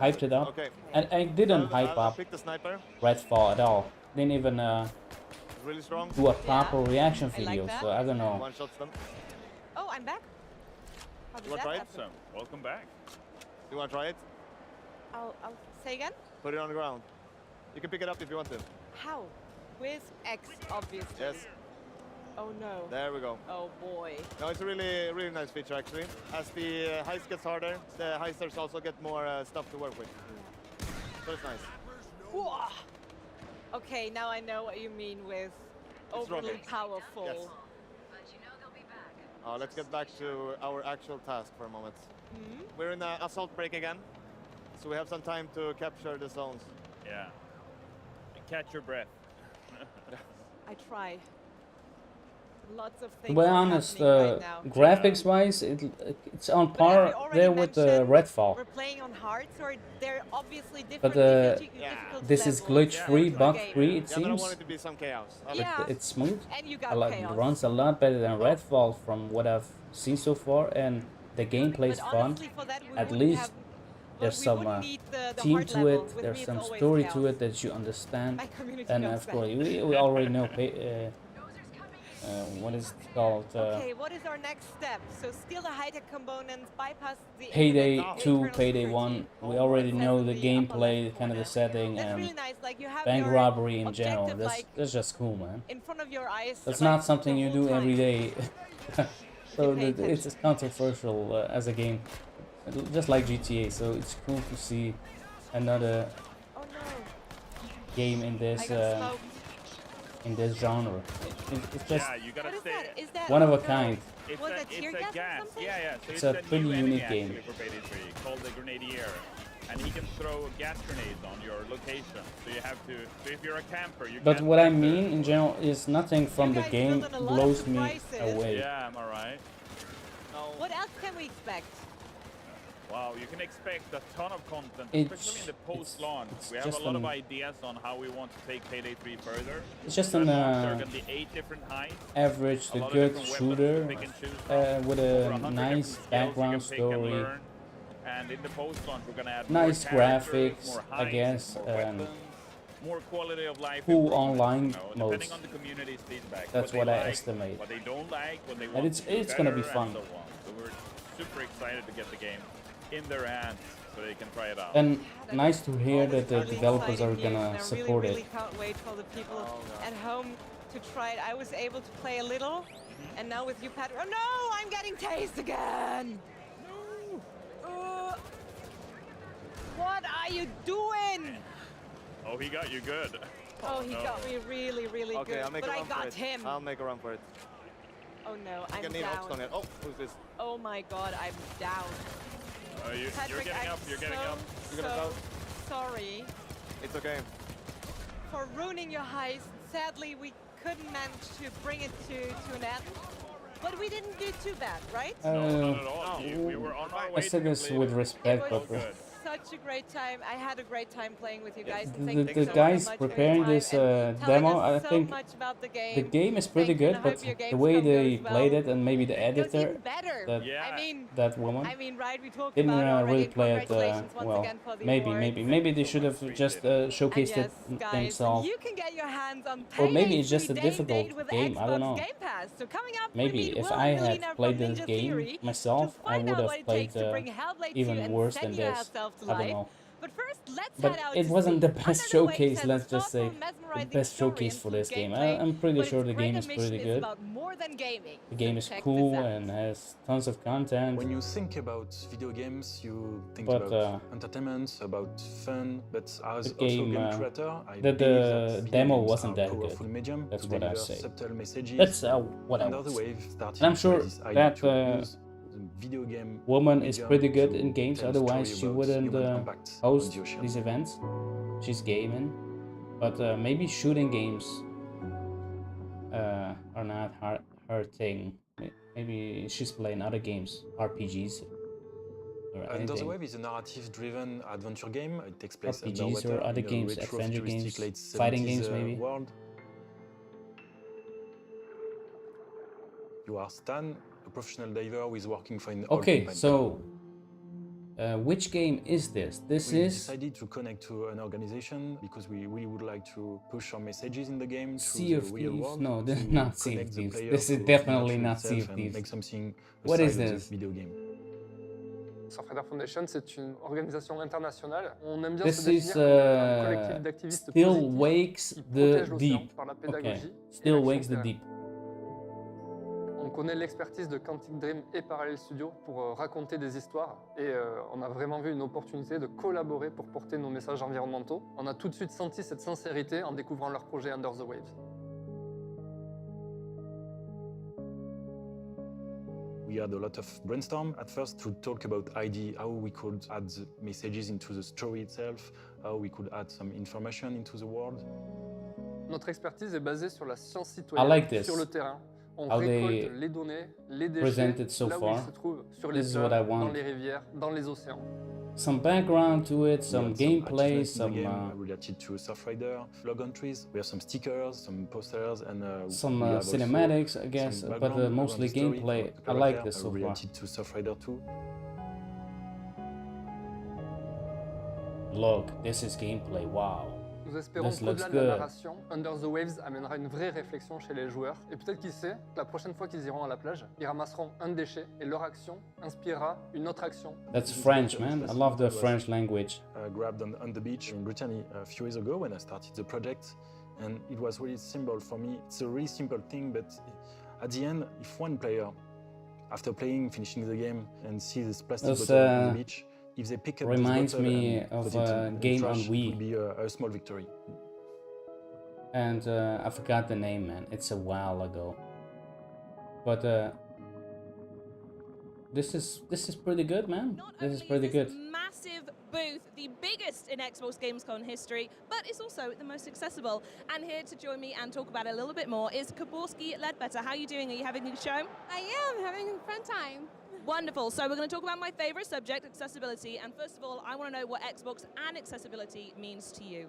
hyped it up, Okay. and I didn't hype I'll up pick the sniper. Redfall at all. Didn't even Really strong. do a proper reaction I like video, that. so I don't know. One shots them. Oh, I'm back. How did You wanna that try it? happen? Awesome. Welcome back. You wanna try it? I'll say again. Put it on the ground. You can pick it up if you want to. How? With X, obviously. Yes. Oh no. There we go. Oh boy. No, it's a really nice feature actually. As the heist gets harder, the heisters also get more stuff to work with. So it's nice. Whoa. Okay, now I know what you mean with overly rocket. powerful. Yes. Let's get back to our actual task for a moment. We're in an assault break again, so we have some time to capture the zones. Yeah. And catch your breath. I try. Lots of To things be are honest, happening right now. graphics-wise, it's on But have par you already there with mentioned Redfall. We're playing on hard, so they're obviously But different. difficult this is levels glitch-free, of the bug-free, it Yeah, but I seems. want it to be some chaos. Yeah. It's smooth. And you A got lot, chaos. it runs a lot better than Redfall from what I've seen so far, and the gameplay is But fun. honestly, for that, we At wouldn't least have- there's we some wouldn't need the team hard to level. it. With There's me, some it's always story chaos. to it that you understand, My community and knows of that. course we already know what is it called. Okay, what is our next step? So steal the high-tech components, bypass the Payday internet, 2, internal Payday security. 1. We already know the That's in the upper gameplay, left kind of the corner. setting, That's and really nice. Like you have bank your robbery in general. objective, like, That's just cool, man. in front of your eyes. That's like, not something the you whole do every time. day. So pay it's controversial as a game, just like GTA. So it's cool to see another Oh no. game in I this got smoked. genre. It's just Yeah, you gotta What is stay. that? Is that one of a no. kind. It's Was a, that tear it's a gas or gas. something? Yeah. So It's it's a a pretty new enemy unique game. actually for Payday 3 called the Grenadier. And he can throw gas grenades on your location. So you have to. So if you're a camper, you But can't what I enter. mean in general is nothing from the guys game built in a lot of blows me surprises. away. Yeah, am I right? What else can we expect? Wow, you can expect a ton of content, It's- especially in the post-launch. it's We have a just lot of an- ideas on how we want to take Payday 3 further. It's just At an launch, there are going to be 8 different heists. average A to lot of good different weapons shooter to pick and choose from. with Over a 100 nice different skills background you can pick and story, learn. And in the post-launch, we're going to add nice more characters, graphics, more I heists, guess, more and weapons, more quality of life cool improvements, online you know, depending modes. on the community's feedback. That's they what I like, estimate. What they don't like, what they And want it's- to do it's gonna be better, fun. and so on. So we're super excited to get the game in their hands so they can try it out. And nice to hear that the Really developers are exciting news, gonna and I support really it. can't wait for the people at home to try it. I was able to play a little, and now with you, Patrick. Oh no, I'm getting tased again. No. What are you doing? Oh, he got you good. Oh, he no. got me really, really Okay, good. I'll make But a I run for got it. him. I'll make a run for it. Oh no, You I'm can need Oxton down. here. Oh, who's this? Oh my god, I'm down. You're Patrick, getting I'm up, you're getting so, up. You're gonna so go? sorry It's okay. for ruining your heist. Sadly, we couldn't manage to bring it to an end. But we didn't do too bad, right? No, not at all. We were on our way. I said this with respect, but but such a great time. I had a great time playing with you guys. the guys preparing this demo, I think the game is pretty good, but the way they played it and maybe the editor, that woman, didn't really play it well. Maybe they should have just showcased it themselves. Or maybe it's just a difficult game, I don't know. Maybe if I had played this game myself, I would have played even worse than this. I don't know. But it wasn't the best showcase, let's just say. The best showcase for this game. I'm pretty sure the game is pretty good. The game is cool and has tons of content. When you think about video games, you think about entertainment, about fun, but as a game creator, I believe the demo wasn't that good. Medium. That's what I say. That's what I would say. And I'm sure that video game woman is pretty good in games, otherwise she wouldn't host these events. She's gaming, but maybe shooting games are not her thing. Maybe she's playing other games, RPGs. Under the Wave is a narrative-driven adventure game. It takes place RPGs or other games, adventure games, fighting games maybe. World. You are Stan, a professional diver who is working for an oil company. So which game is this? We decided to connect to an organization because we really would like to push our messages in the game Sea of Thieves? No, this is not Sea of Thieves. This is definitely not Sea of Thieves. What is this? Video game. Surfrider Foundation, c'est une organisation internationale. On aime bien this se définir comme un collectif d'activistes Still Wakes the Deep. Par la pédagogie Still Wakes the Deep. On connaît l'expertise de Quantic Dream et Parallel Studio pour raconter des histoires et on a vraiment vu une opportunité de collaborer pour porter nos messages environnementaux. On a tout de suite senti cette sincérité en découvrant leur projet Under the Waves. We had a lot of brainstorm at first to talk about idea, how we could add the messages into the story itself, how we could add some information into the world. Notre expertise est basée sur la science citoyenne, sur le terrain. On récolte les données, les déchets, là où ils se trouvent, sur les sols, dans les rivières, dans les océans. Some background to it, some gameplay, some related to Surfrider, log entries. We have some stickers, some posters, and some cinematics, I guess, but mostly gameplay. I like this so far. Related to Surfrider 2. Look, this is gameplay. Wow. Nous espérons qu'au-delà de la narration, Under the Waves amènera une vraie réflexion chez les joueurs. Et peut-être qui sait, la prochaine fois qu'ils iront à la plage, ils ramasseront un déchet et leur action inspirera une autre action. That's French, man. I love the French language. Grabbed on the beach in Brittany a few years ago when I started the project, and it was really simple for me. It's a really simple thing, but at the end, if one player, after playing, finishing the game, and see this plastic bottle on the beach, if they pick up reminds this me of a game on Wii. It would be a small victory. And I forgot the name, man. It's a while ago. But this is pretty good, man. This is pretty good. Massive booth, the biggest in Xbox Gamescom history, but it's also the most accessible. And here to join me and talk about it a little bit more is Kaborski Ledbetter. How are you doing? Are you having a good show? I am having a fun time. Wonderful. So we're going to talk about my favorite subject, accessibility. And first of all, I want to know what Xbox and accessibility means to you.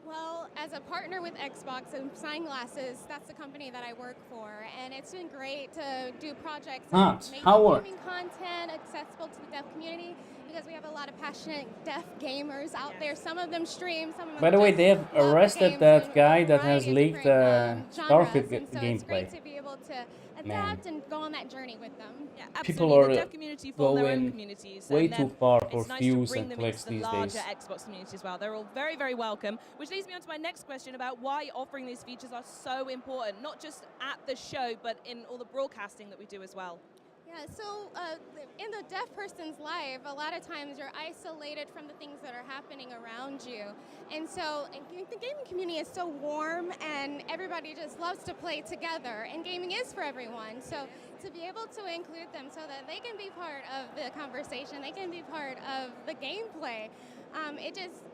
Well, as a partner with Xbox and Signglasses, that's the company that I work for, and it's been great to do projects and make gaming content accessible to the deaf community, because we have a lot of passionate deaf gamers out there. Some of them stream, some of them By the way, they have arrested that guy that has leaked Starfield gameplay. It's great to be able to adapt and go on that journey with them. Yeah, people are the deaf community form their own communities, way too far for it's nice views to bring and them clicks into the these larger days. Xbox community as well. They're all very, very welcome, which leads me on to my next question about why offering these features are so important, not just at the show, but in all the broadcasting that we do as well. Yeah, so in the deaf person's life, a lot of times you're isolated from the things that are happening around you. And so the gaming community is so warm and everybody just loves to play together. And gaming is for everyone. So to be able to include them so that they can be part of the conversation, they can be part of the gameplay,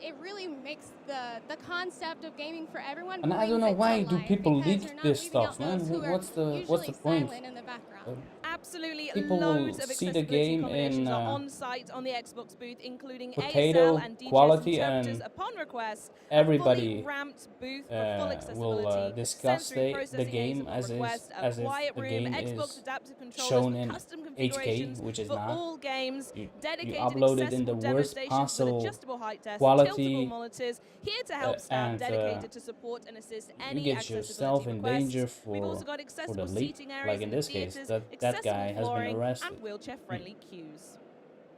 it really makes the concept of gaming for everyone. And I don't know why do people leak this stuff, man. What's the point? In the background. Absolutely, People loads will of see the accessibility game accommodations in are on site on the Xbox booth, including potato ASL and DGS quality, interpreters and upon request. everybody A fully ramped booth for full accessibility, will discuss sensory the processing game aids upon request, as if quiet the room, game Xbox is adaptive controllers shown with in custom 8K, configurations which is for not. all games, You dedicated upload it in the accessible demo worst stations with possible adjustable height desks, quality, tiltable monitors, here to help staff and dedicated to support and assist you any get accessibility yourself in requests. danger We've also got for the accessible leak. seating areas Like in in the this case, theaters, that guy has been flooring, arrested. and wheelchair-friendly queues.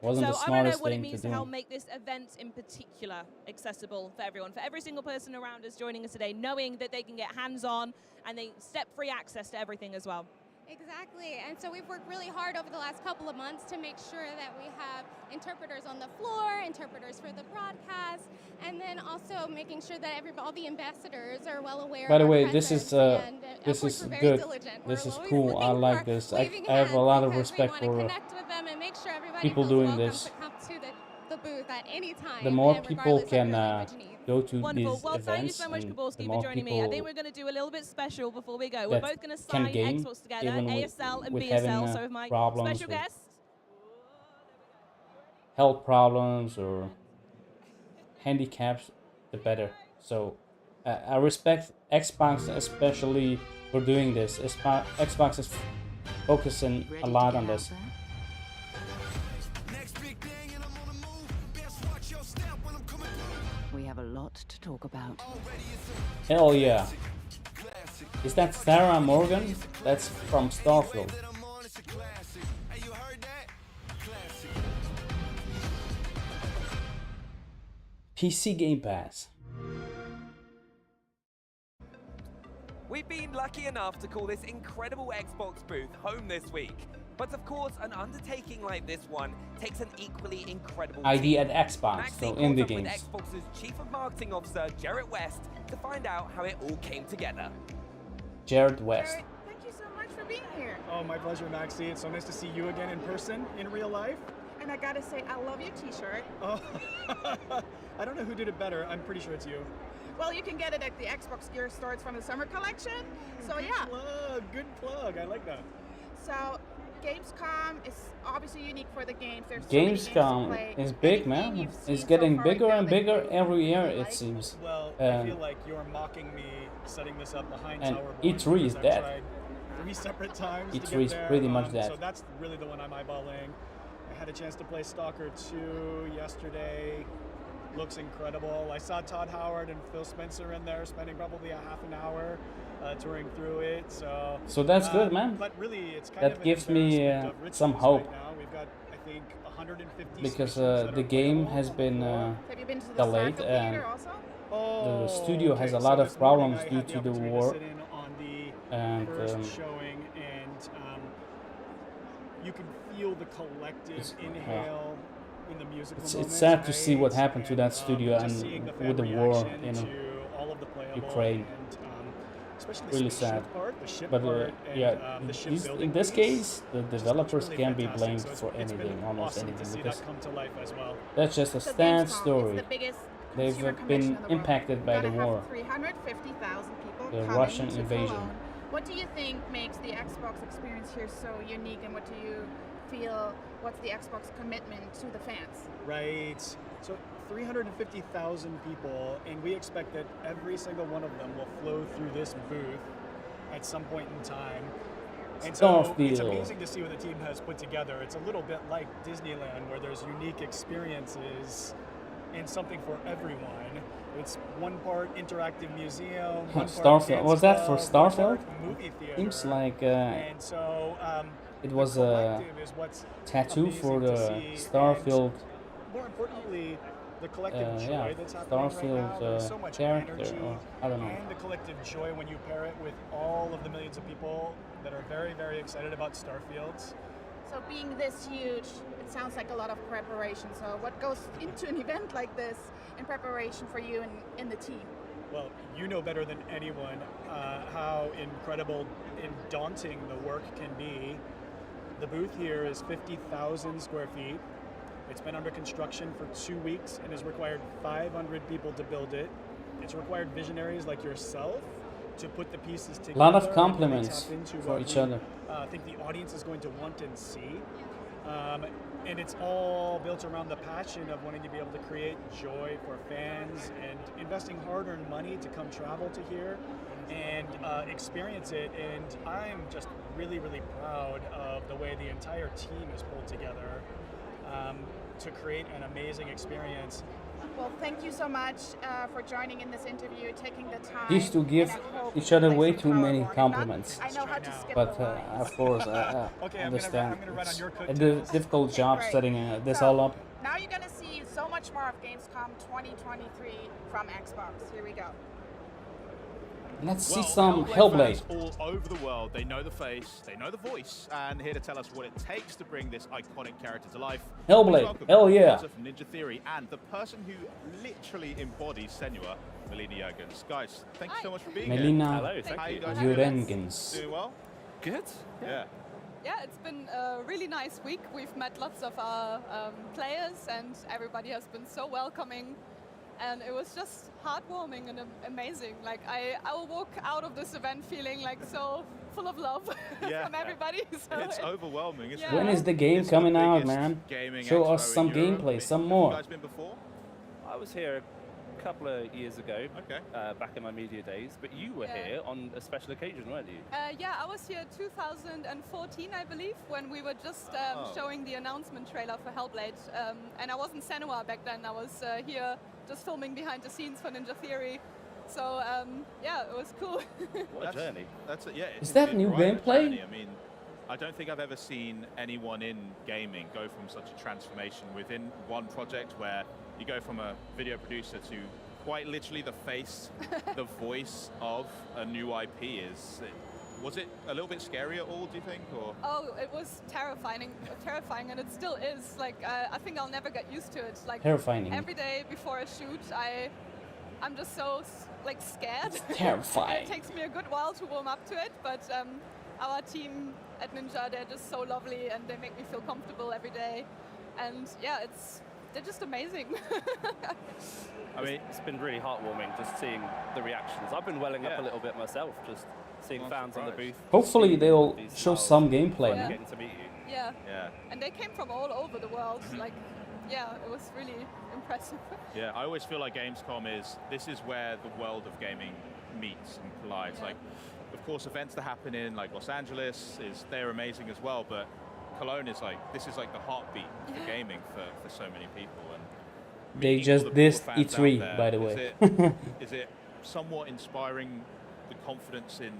Wasn't So the I want to know smartest what it thing means to to help do. make this event in particular accessible for everyone, for every single person around us joining us today, knowing that they can get hands-on and they step-free access to everything as well. Exactly, and so we've worked really hard over the last couple of months to make sure that we have interpreters on the floor, interpreters for the broadcast, and then also making sure that all the ambassadors are well aware. By the of way, our this is presence, and, this is very good. diligent. This We're is always cool. I looking like for this. I waving have a lot of hands respect because we for want to connect with them and make sure everybody people feels doing welcome this. to come to the booth at any time. The more and people regardless of can your language needs. go to Wonderful. these Well, thank you events, so much, and the Kaborski, more for joining me. I think people we're going to do a little bit special before we go. We're that both going to can sign game, Xbox together, even ASL and with BSL. having So with my problems special with guests. health problems or handicaps, the better. So I respect Xbox especially for doing this. Xbox is focusing a lot on this. We have a lot to talk about. Hell yeah. Is that Sarah Morgan? That's from Starfield. PC Game Pass. We've been lucky enough to call this incredible Xbox booth home this week. But of course, an undertaking like this one takes an equally incredible ID team. at Xbox, Maxie so caught in the up with games. Xbox's Chief of Marketing Officer, Jarrett West, to find out how it all came together. Jared West. Jarrett, thank you so much for being here. Oh, my pleasure, Maxie. It's so nice to see you again in person, in real life. And I gotta say, I love your t-shirt. Oh, I don't know who did it better. I'm pretty sure it's you. Well, you can get it at the Xbox Gear store. It's from the summer collection. So yeah. Good plug. I like that. So Gamescom is obviously unique for the games. There's so many games to Gamescom play. is big, man. It's getting bigger and bigger every year, it seems. Well, I feel like you're mocking me setting this up behind and Tower E3 is I've dead. tried 3 separate times to E3 get is there. pretty much dead. So that's really the one I'm eyeballing. I had a chance to play Stalker 2 yesterday. Looks incredible. I saw Todd Howard and Phil Spencer in there spending probably a half an hour touring through it. So that's good, man. But really, it's kind that of gives me some hope. right now. We've got, I think, 150 Because submissions the that are game playable has on been the floor. Have you been to the delayed, Starfield and Theater also? the studio has a Okay, lot so of this morning problems I due had the to the opportunity war. sit in on the And first showing, and you can feel the collective inhale in the musical It's moments, sad to right? see what happened to that studio just and seeing the fan with the war reaction in to all of the playable Ukraine. and, especially the Really spaceship sad. part, the ship But part, and, yeah, the ship in building this piece. case, the developers really can't be fantastic. blamed So it's for been anything, almost awesome to anything, see because that come to life as well. that's just a So sad Gamescom story. is the biggest They've consumer convention been in the world. impacted by the Gonna have war. 350,000 people The coming Russian to invasion. Cologne. What do you think makes the Xbox experience here so unique, and what do you feel, what's the Xbox commitment to the fans? Right. So 350,000 people, and we expect that every single one of them will flow through this booth at some point in time. And so it's Starfield. amazing to see what the team has put together. It's a little bit like Disneyland, where there's unique experiences and something for everyone. It's one part interactive museum, one part Starfield. dance Was that for club, one Starfield? part movie theater. Seems like and so it was a tattoo for the Starfield. More importantly, the collective joy yeah, that's happening right Starfield now. There's so much character, energy, or I don't know. and the collective joy when you pair it with all of the millions of people that are very, very excited about Starfield. So being this huge, it sounds like a lot of preparation. So what goes into an event like this in preparation for you and the team? Well, you know better than anyone how incredible and daunting the work can be. The booth here is 50,000 square feet. It's been under construction for 2 weeks and has required 500 people to build it. It's required visionaries like yourself to put the pieces together. A lot of compliments for each other. I think the audience is going to want and see. And it's all built around the passion of wanting to be able to create joy for fans and investing hard-earned money to come travel to here and experience it. And I'm just really, really proud of the way the entire team is pulled together to create an amazing experience. Well, thank you so much for joining in this interview, taking the time. These two give each other way too many compliments. I know how to skip but of course, I understand. It's a difficult job setting this all up. Now you're going to see so much more of Gamescom 2023 from Xbox. Here we go. Let's see some Hellblade. All over the world, they know the face, they know the voice, and here to tell us what it takes to bring this iconic character to life. Hellblade, hell yeah! From Ninja Theory and the person who literally embodies Senua, Melina Jurgens. Guys, thank you so much for being here. Melina Jurgens. Doing well? Good. Yeah. Yeah, it's been a really nice week. We've met lots of our players, and everybody has been so welcoming. And it was just heartwarming and amazing. Like I will walk out of this event feeling like so full of love from everybody. So it's overwhelming, isn't it? When is the game coming out, man? Show us some gameplay, some more. You guys been before? I was here a couple of years ago, back in my media days, but you were here on a special occasion, weren't you? Yeah, I was here 2014, I believe, when we were just showing the announcement trailer for Hellblade. And I wasn't Senua back then, I was here just filming behind the scenes for Ninja Theory. So yeah, it was cool. What a journey. Is that new gameplay? I mean, I don't think I've ever seen anyone in gaming go from such a transformation within one project where you go from a video producer to quite literally the face, the voice of a new IP. Was it a little bit scary at all, do you think? Or? Oh, it was terrifying, and it still is. Like, I think I'll never get used to it. Like, terrifying. Every day before a shoot, I'm just so like scared. It's terrifying. It takes me a good while to warm up to it, but our team at Ninja, they're just so lovely, and they make me feel comfortable every day. And yeah, they're just amazing. I mean, it's been really heartwarming just seeing the reactions. I've been welling up a little bit myself, just seeing fans on the booth. Hopefully they'll show some gameplay. Yeah. Getting to meet you. Yeah. And they came from all over the world. Like, yeah, it was really impressive. Yeah, I always feel like Gamescom this is where the world of gaming meets and collides. Like, of course, events that happen in like Los Angeles they're amazing as well, but Cologne is this is like the heartbeat for gaming for so many people. And they just dissed E3, by the way. Is it somewhat inspiring the confidence in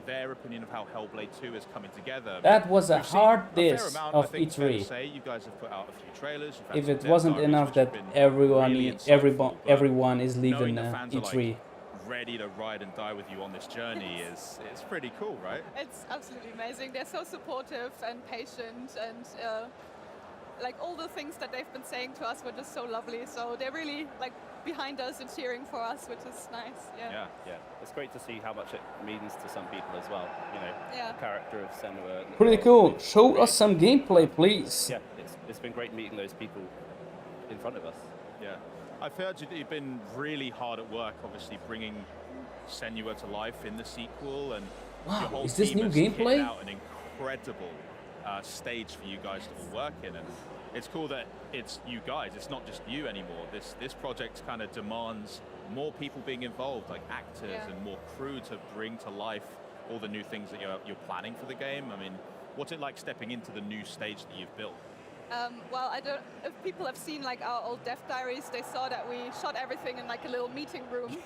their opinion of how Hellblade 2 is coming together? That was a hard diss of E3. You guys have put out a few trailers. If it wasn't enough that everyone is leaving E3. Ready to ride and die with you on this journey it's pretty cool, right? It's absolutely amazing. They're so supportive and patient, and like all the things that they've been saying to us were just so lovely. So they're really like behind us and cheering for us, which is nice. Yeah. It's great to see how much it means to some people as well. You know, the character of Senua. Pretty cool. Show us some gameplay, please. Yeah, it's been great meeting those people in front of us. Yeah. I've heard you've been really hard at work, obviously bringing Senua to life in the sequel, and your whole is this team new has gameplay? kitted out an incredible stage for you guys to all work in, and it's cool that it's you guys. It's not just you anymore. This project kind of demands more people being involved, like actors and more crew to bring to life all the new things that you're planning for the game. I mean, what's it like stepping into the new stage that you've built? Well, I don't. If people have seen like our old dev diaries, they saw that we shot everything in like a little meeting room.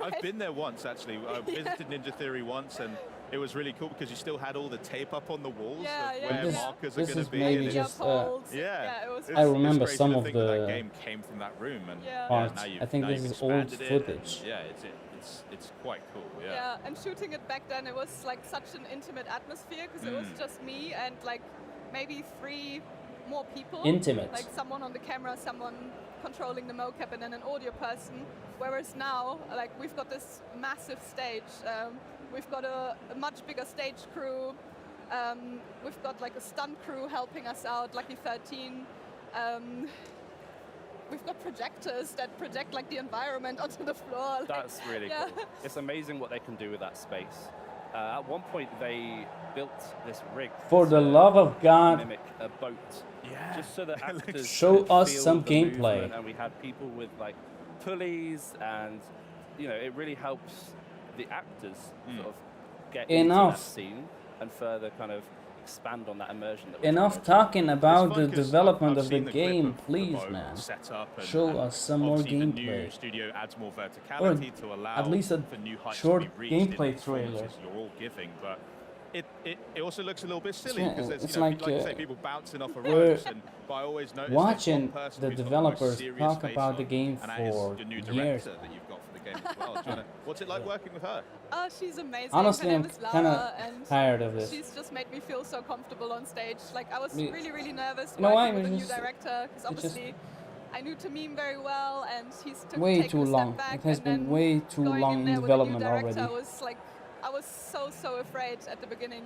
I've been there once actually. I visited Ninja Theory once, and it was really cool because you still had all the tape up on the walls of where markers are going to be. Maybe just, I remember some of that game came from that room, and parts. I think this is old footage. Yeah, it's quite cool. Yeah, and shooting it back then, it was like such an intimate atmosphere because it was just me and like maybe 3 more people. Intimate. Like someone on the camera, someone controlling the mocap, and then an audio person. Whereas now, like we've got this massive stage. We've got a much bigger stage crew. We've got like a stunt crew helping us out, Lucky 13. We've got projectors that project like the environment onto the floor. Like, that's really cool. It's amazing what they can do with that space. At one point, they built this rig for the love of God, mimic a boat, just so that actors show us feel some the gameplay. movement, and we had people with like pulleys, and you know, it really helps the actors sort of get into that scene and further kind of expand on that immersion. That enough talking about the development of the game, please, man. Show us some more gameplay. The new studio adds more verticality to allow at least a for new heights short to be reached gameplay in trailer. You're all giving, but it also looks a little bit silly because there's it's like you say, people bouncing off a ropes, and but I always notice watching one person the who's got developers serious talk face about on, the game and that is for the new years. director that you've got for the game as well. What's it like working with her? Oh, she's amazing. Honestly, Her I'm name is Lara, kind of and tired of this. She's just made me feel so comfortable on stage. Like I was Me- really nervous You know why? working with a new It's just- director because it's just- obviously I knew Tamim very well, and he's Way taken too a step long. back, It has and been then way too going long in in there with a new development director already. was like, I was so afraid at the beginning,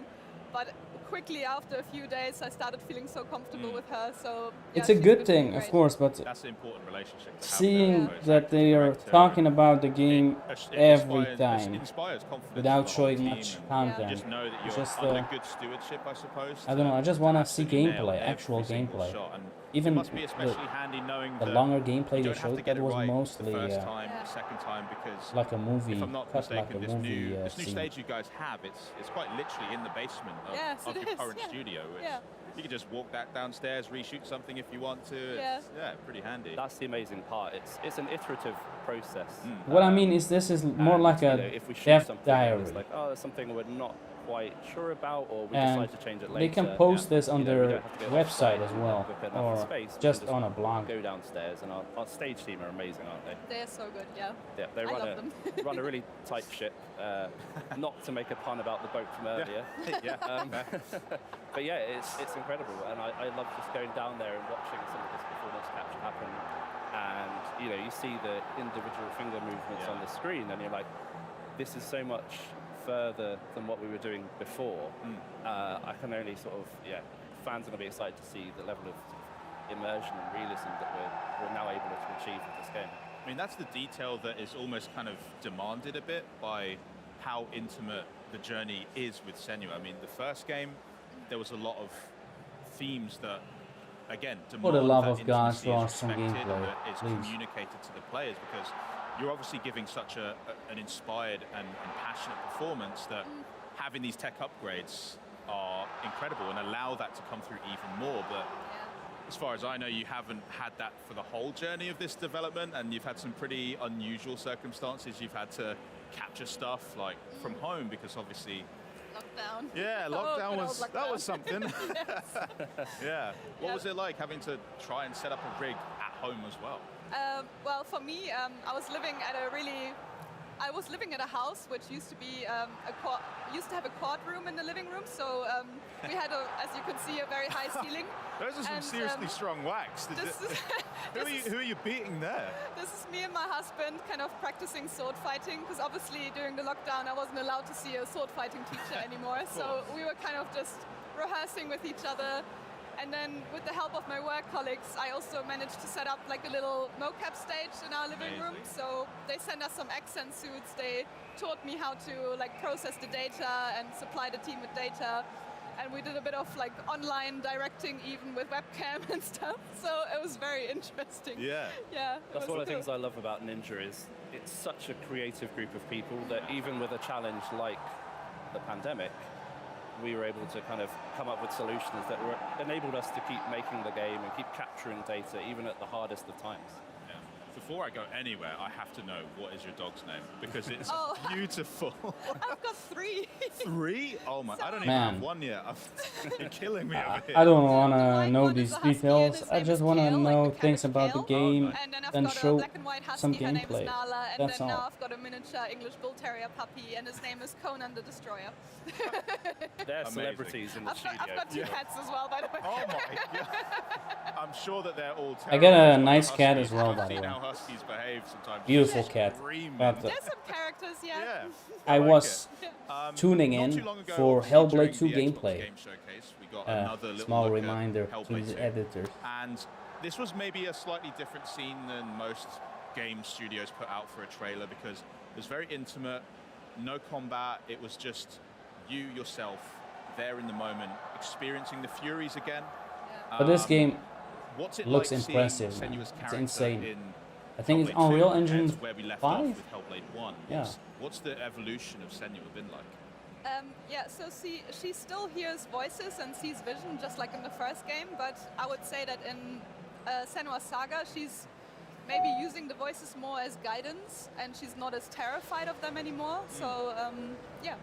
but quickly after a few days I started feeling so comfortable with her. So yeah, It's a she's good been thing, really of great. course, but That's an important relationship to have seeing there. that they are talking about the game every time inspires confidence without for the whole showing team, much and content. Just know that It's you're just, under good stewardship, I suppose. I don't know. I just want to see absolutely nail gameplay, every actual single gameplay. shot, and Even it must be especially handy knowing the that longer gameplay you they don't have to showed, get that it was right mostly the first time, the second time, because like a movie, if I'm not cut like mistaken, a this movie new scene. stage you guys have, it's quite literally in the basement of, Yes, of it your is, current yeah. studio. Yeah. You can just walk that downstairs, reshoot something if you want to. Yeah. It's, pretty handy. That's the amazing part. It's an iterative process. What I mean is this is more And, like you a know, if we shoot dev something and diary. it's like, oh, there's something we're not quite sure about, or we And decide to change it later. they can post this on You know, we their don't have to go website offsite as well, book enough or space, we just can on a blog. Go downstairs, and our stage team are amazing, aren't they? They're so good, yeah. Yeah, they I run love them. run a really tight ship. Not to make a pun about the boat from earlier. But yeah, it's incredible, and I love just going down there and watching some of this performance capture happen. And you know, you see the individual finger movements on the screen, and you're like, this is so much further than what we were doing before. I can only sort of, fans are going to be excited to see the level of immersion and realism that we're now able to achieve with this game. I mean, that's the detail that is almost kind of demanded a bit by how intimate the journey is with Senua. I mean, the first game, there was a lot of themes that, again, demand For the love that of God, intimacy show is us some respected and gameplay, that it's please. communicated to the players, because you're obviously giving such an inspired and passionate performance that having these tech upgrades are incredible and allow that to come through even more. But as far as I know, you haven't had that for the whole journey of this development, and you've had some pretty unusual circumstances. You've had to capture stuff like from home, because obviously Lockdown. Yeah, lockdown was something. Yeah. What Yeah. was it like having to try and set up a rig at home as well? Well, for me, I was living at a house which used to be used to have a quad room in the living room. So we had, as you can see, a very high ceiling. Those are some seriously strong whacks. Who are you beating there? This is me and my husband kind of practicing sword fighting, because obviously during the lockdown I wasn't allowed to see a sword fighting teacher anymore. So we were kind of just rehearsing with each other. And then with the help of my work colleagues, I also managed to set up like a little mocap stage in our living room. So they sent us some accent suits. They taught me how to like process the data and supply the team with data. And we did a bit of like online directing even with webcam and stuff. So it was very interesting. Yeah. Yeah. That's one of the things I love about Ninja is it's such a creative group of people that even with a challenge like the pandemic, we were able to kind of come up with solutions that enabled us to keep making the game and keep capturing data even at the hardest of times. Before I go anywhere, I have to know what is your dog's name because it's beautiful. I've got 3. 3? Oh my! I don't even Man. have 1 yet. You're killing me over here. I don't want to know these details. I just want to know things about the game And then I've and got a show black and white husky, some her name is gameplay. Nala, and That's then now all. I've got a miniature English Bull Terrier puppy, and his name is Conan the Destroyer. They're celebrities in the studio. I've got 2 cats as well, by the way. Oh my god! I'm sure that they're all. I got a terrible nice huskies. cat as well, by I've the seen way. how huskies behave sometimes. Beautiful cat. Screaming. But, There's some characters, yeah. I was tuning Not in too long ago, for obviously, Hellblade 2 during the Xbox gameplay. Game Showcase, we got another little Small look at reminder to Hellblade the 2. editors. And this was maybe a slightly different scene than most game studios put out for a trailer because it was very intimate, no combat. It was just you yourself there in the moment, experiencing the Furies again. But this game What's it looks like seeing impressive, man. Senua's It's character insane. in I think it's Hellblade 2 Unreal compared Engine to where we left 5? off with Hellblade 1? Yeah. What's the evolution of Senua been like? Yeah, so she still hears voices and sees vision, just like in the first game, but I would say that in Senua's Saga, she's maybe using the voices more as guidance, and she's not as terrified of them anymore, so yeah.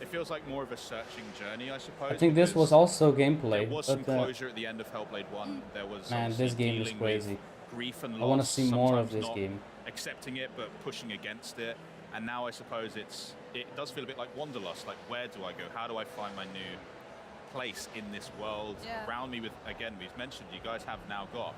It feels like more of a searching journey, I suppose. I think this was also gameplay. There was but, some closure at the end of Hellblade 1. There was man, this game is dealing crazy. with grief and I want to loss, see more of sometimes this not game. accepting it, but pushing against it. And now I suppose it does feel a bit like Wanderlust. Like, where do I go? How do I find my new place in this world? Yeah. Around me with, again, we've mentioned, you guys have now got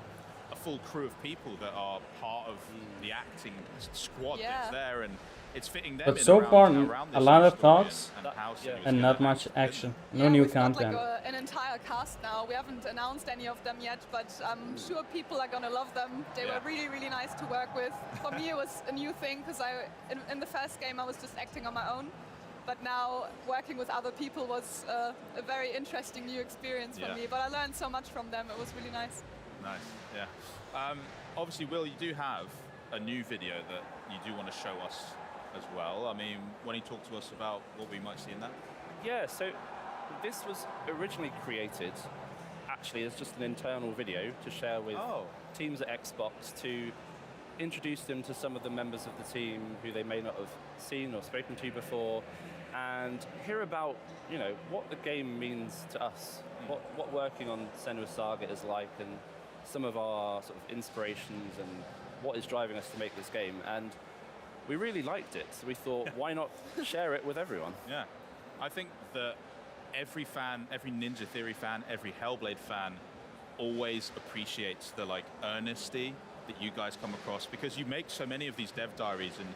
a full crew of people that are part of the acting squad that's there, and it's fitting them But in so far, around a this lot of story talks and how Senua's and gonna not much action. No new We've got, content. like an entire cast now. We haven't announced any of them yet, but I'm sure people are gonna love them. They were really, really nice to work with. For me, it was a new thing because in the first game I was just acting on my own, but now working with other people was a very interesting new experience for me. But I learned so much from them. It was really nice. Nice, yeah. Obviously, Will, you do have a new video that you do want to show us as well. I mean, when you talk to us about what we might see in that? Yeah, so this was originally created actually as just an internal video to share with teams at Xbox to introduce them to some of the members of the team who they may not have seen or spoken to before, and hear about, you know, what the game means to us, what working on Senua's Saga is like, and some of our sort of inspirations and what is driving us to make this game. And we really liked it, so we thought, why not share it with everyone? Yeah, I think that every fan, every Ninja Theory fan, every Hellblade fan always appreciates the earnesty that you guys come across, because you make so many of these dev diaries and,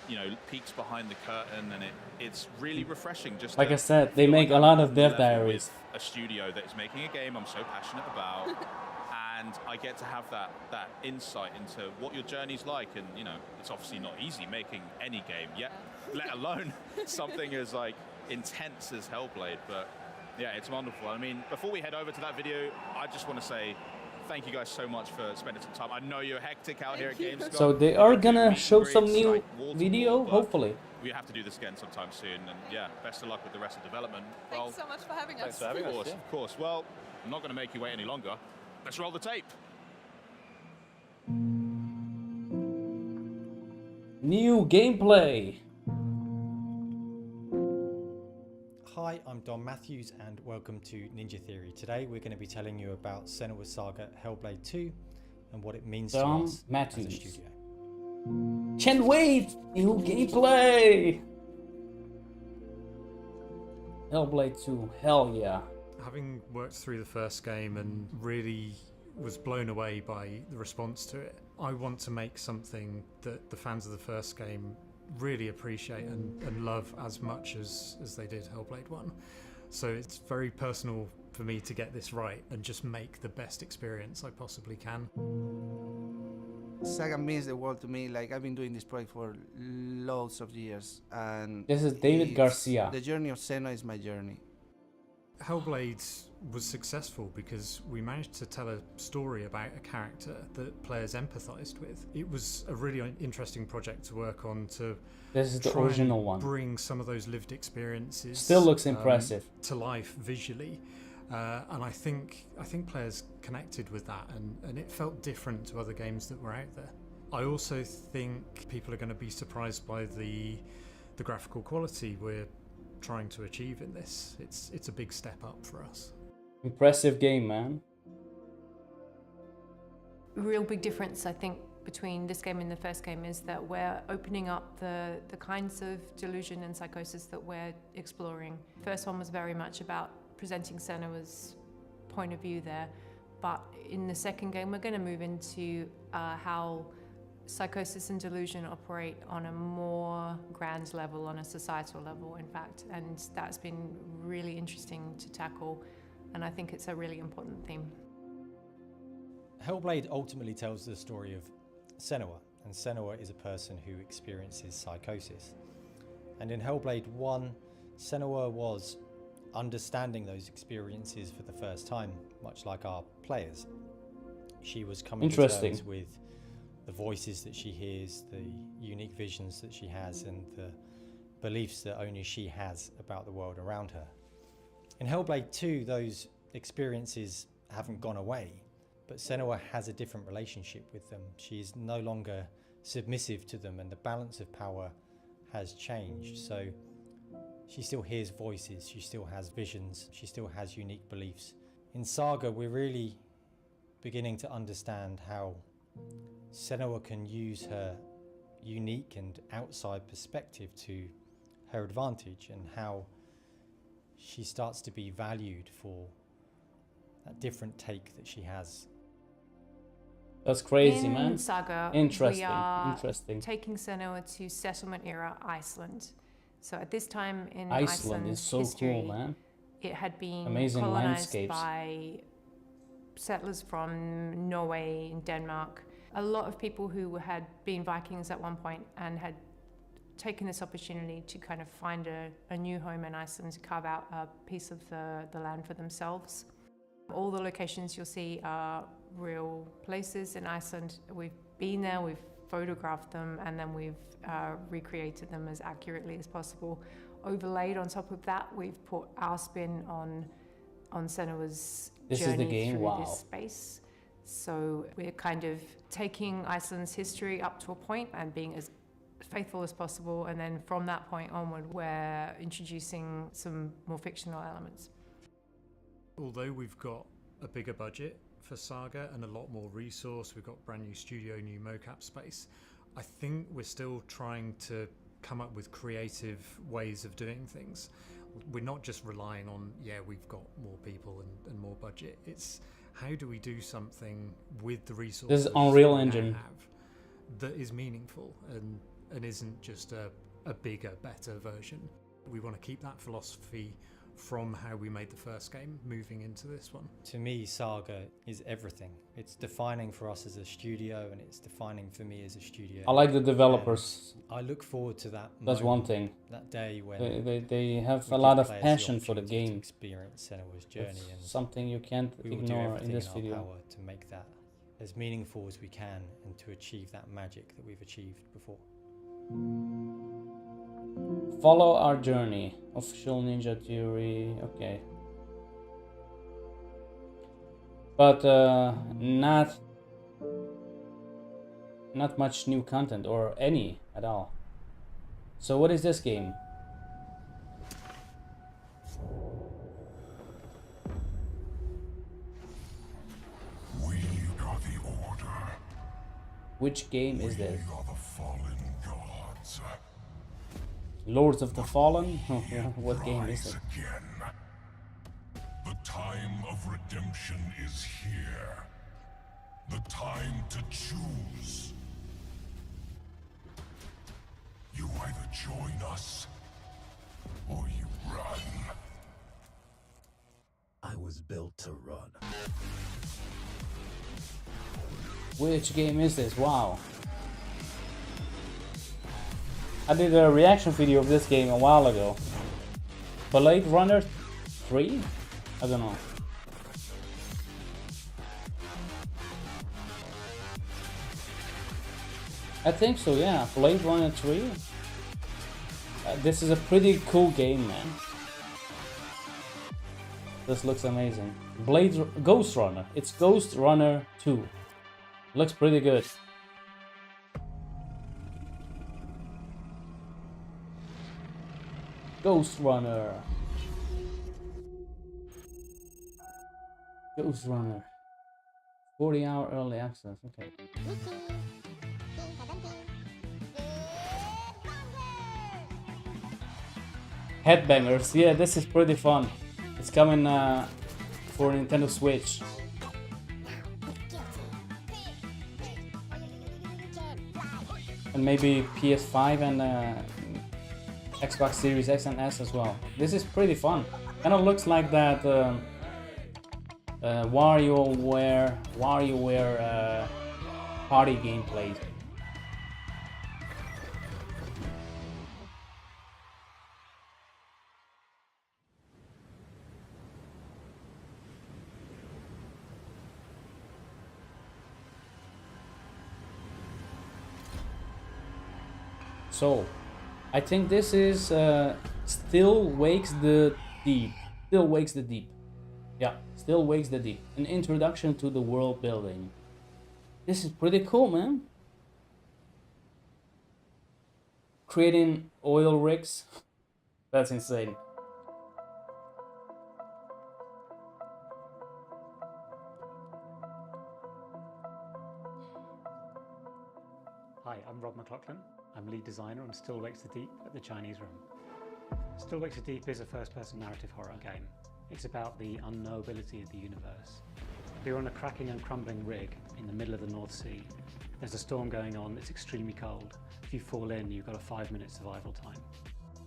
you know, peeks behind the curtain, and it's really refreshing. Just Like to I said, they feel make like a lot I'm of dev level diaries. with a studio that is making a game I'm so passionate about. And I get to have that insight into what your journey's like, and you know, it's obviously not easy making any game yet, let alone something as intense as Hellblade. But yeah, it's wonderful. I mean, before we head over to that video, I just want to say thank you guys so much for spending some time. I know you're hectic out here at Gamescom. So they are gonna show some new video, hopefully. We have to do this again sometime soon, and yeah, best of luck with the rest of development. Thanks so much for having us. Thanks for having us. Of course. Well, I'm not going to make you wait any longer. Let's roll the tape. New gameplay. Hi, I'm Don Matthews and welcome to Ninja Theory. Today we're going to be telling you about Senua's Saga Hellblade 2 and what it means to us as a studio. Can't wait! New gameplay! Hellblade 2, hell yeah. Having worked through the first game and really was blown away by the response to it, I want to make something that the fans of the first game really appreciate and love as much as they did Hellblade 1. So it's very personal for me to get this right and just make the best experience I possibly can. Saga means the world to me. Like, I've been doing this project for loads of years, and This is David Garcia. The journey of Senua is my journey. Hellblade was successful because we managed to tell a story about a character that players empathized with. It was a really interesting project to work on, to This is the try original and one. bring some of those lived experiences Still looks impressive. to life visually. And I think players connected with that, and it felt different to other games that were out there. I also think people are going to be surprised by the graphical quality we're trying to achieve in this. It's a big step up for us. Impressive game, man. Real big difference, I think, between this game and the first game is that we're opening up the kinds of delusion and psychosis that we're exploring. First one was very much about presenting Senua's point of view there, but in the second game we're going to move into how psychosis and delusion operate on a more grand level, on a societal level, in fact, and that's been really interesting to tackle, and I think it's a really important theme. Hellblade ultimately tells the story of Senua, and Senua is a person who experiences psychosis. And in Hellblade 1, Senua was understanding those experiences for the first time, much like our players. She was coming to terms with the voices that she hears, the unique visions that she has, and the beliefs that only she has about the world around her. In Hellblade 2, those experiences haven't gone away, but Senua has a different relationship with them. She is no longer submissive to them, and the balance of power has changed. So she still hears voices, she still has visions, she still has unique beliefs. In Saga, we're really beginning to understand how Senua can use her unique and outside perspective to her advantage, and how she starts to be valued for that different take that she has. That's crazy, man. In Saga, interesting. we are interesting. taking Senua to settlement era Iceland. So at this time in Iceland is so history, cool, man. it had been Amazing colonized landscapes by settlers from Norway and Denmark. A lot of people who had been Vikings at one point and had taken this opportunity to kind of find a new home in Iceland, to carve out a piece of the land for themselves. All the locations you'll see are real places in Iceland. We've been there, we've photographed them, and then we've recreated them as accurately as possible. Overlaid on top of that, we've put our spin on Senua's journey through this space. So we're kind of taking Iceland's history up to a point and being as faithful as possible, and then from that point onward, we're introducing some more fictional elements. Although we've got a bigger budget for Saga and a lot more resource, we've got brand new studio, new mocap space, I think we're still trying to come up with creative ways of doing things. We're not just relying on, yeah, we've got more people and more budget. It's how do we do something with the resources this is Unreal Engine have that is meaningful and isn't just a bigger, better version. We want to keep that philosophy from how we made the first game moving into this one. To me, Saga is everything. It's defining for us as a studio, and it's defining for me as a studio. I like the developers. And I look forward to that That's one thing. That day when they have a lot of passion for the game. To experience Senua's journey, and something you can't ignore in this video. In our power to make that as meaningful as we can and to achieve that magic that we've achieved before. Follow our journey. Official Ninja Theory. Okay. But not much new content, or any at all. So what is this game? We are the Order. Which game is this? We are the fallen gods. Lords of the Fallen? What game is it? Again. The time of redemption is here. The time to choose. You either join us, or you run. I was built to run. Which game is this? Wow. I did a reaction video of this game a while ago. Blade Runner 3? I don't know. I think so, yeah. Blade Runner 3. This is a pretty cool game, man. This looks amazing. Ghost Runner. It's Ghost Runner 2. Looks pretty good. Ghost Runner. Ghost Runner. 40-hour early access. Okay. Headbangers. Yeah, this is pretty fun. It's coming for Nintendo Switch. And maybe PS5 and Xbox Series X and S as well. This is pretty fun. Kind of looks like that WarioWare party gameplay. So, I think this is Still Wakes the Deep. Still Wakes the Deep. Yeah, Still Wakes the Deep. An introduction to the world building. This is pretty cool, man. Creating oil rigs. That's insane. Hi, I'm Rob McLaughlin. I'm lead designer on Still Wakes the Deep at the Chinese Room. Still Wakes the Deep is a first-person narrative horror game. It's about the unknowability of the universe. We're on a cracking and crumbling rig in the middle of the North Sea. There's a storm going on, it's extremely cold. If you fall in, you've got a 5-minute survival time.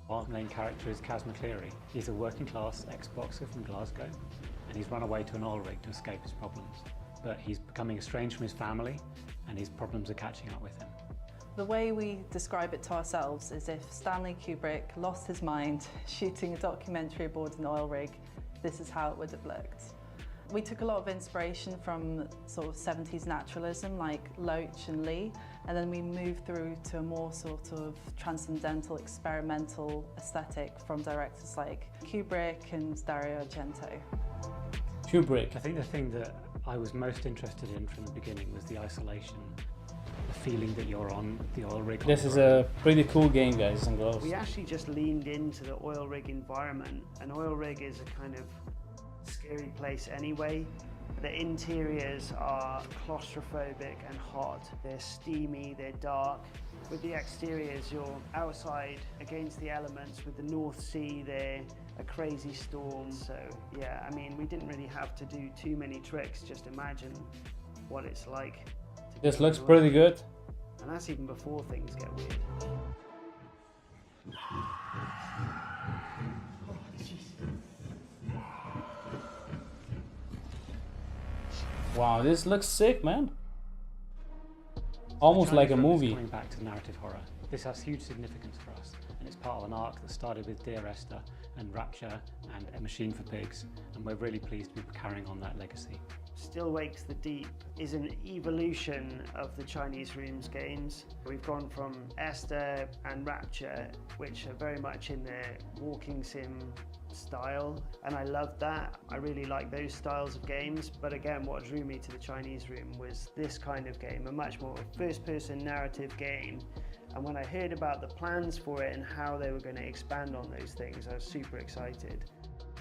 Our main character is Kaz McCleary. He's a working-class ex-boxer from Glasgow, and he's run away to an oil rig to escape his problems. But he's becoming estranged from his family, and his problems are catching up with him. The way we describe it to ourselves is if Stanley Kubrick lost his mind shooting a documentary aboard an oil rig, this is how it would have looked. We took a lot of inspiration from sort of 70s naturalism like Loach and Lee, and then we moved through to a more sort of transcendental, experimental aesthetic from directors like Kubrick and Dario Argento. Kubrick. I think the thing that I was most interested in from the beginning was the isolation. The feeling that you're on the oil rig. This is a pretty cool game, guys and girls. We actually just leaned into the oil rig environment. An oil rig is a kind of scary place anyway. The interiors are claustrophobic and hot. They're steamy, they're dark. With the exteriors, you're outside against the elements. With the North Sea there, a crazy storm. So yeah, I mean, we didn't really have to do too many tricks. Just imagine what it's like. This looks pretty good. And that's even before things get weird. Wow, this looks sick, man. Almost like a movie. Coming back to narrative horror, this has huge significance for us, and it's part of an arc that started with Dear Esther and Rapture and A Machine for Pigs, and we're really pleased to be carrying on that legacy. Still Wakes the Deep is an evolution of the Chinese Rooms games. We've gone from Esther and Rapture, which are very much in their walking sim style, and I loved that. I really like those styles of games, but again, what drew me to the Chinese Room was this kind of game, a much more first-person narrative game. And when I heard about the plans for it and how they were going to expand on those things, I was super excited.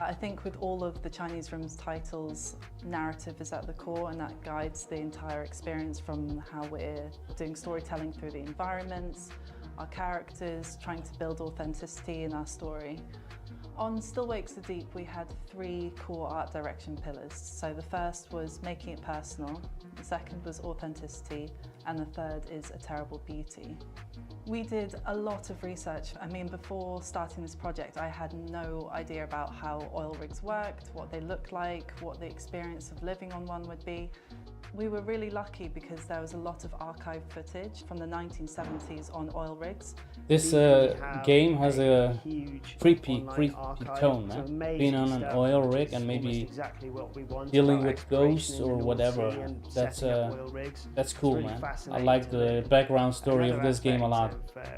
I think with all of the Chinese Room's titles, narrative is at the core, and that guides the entire experience from how we're doing storytelling through the environments, our characters, trying to build authenticity in our story. On Still Wakes the Deep, we had 3 core art direction pillars. So the first was making it personal, the second was authenticity, and the third is a terrible beauty. We did a lot of research. I mean, before starting this project, I had no idea about how oil rigs worked, what they looked like, what the experience of living on one would be. We were really lucky because there was a lot of archive footage from the 1970s on oil rigs. This game has a creepy tone, man. Being on an oil rig and maybe dealing with ghosts or whatever. That's cool, man. I like the background story of this game a lot.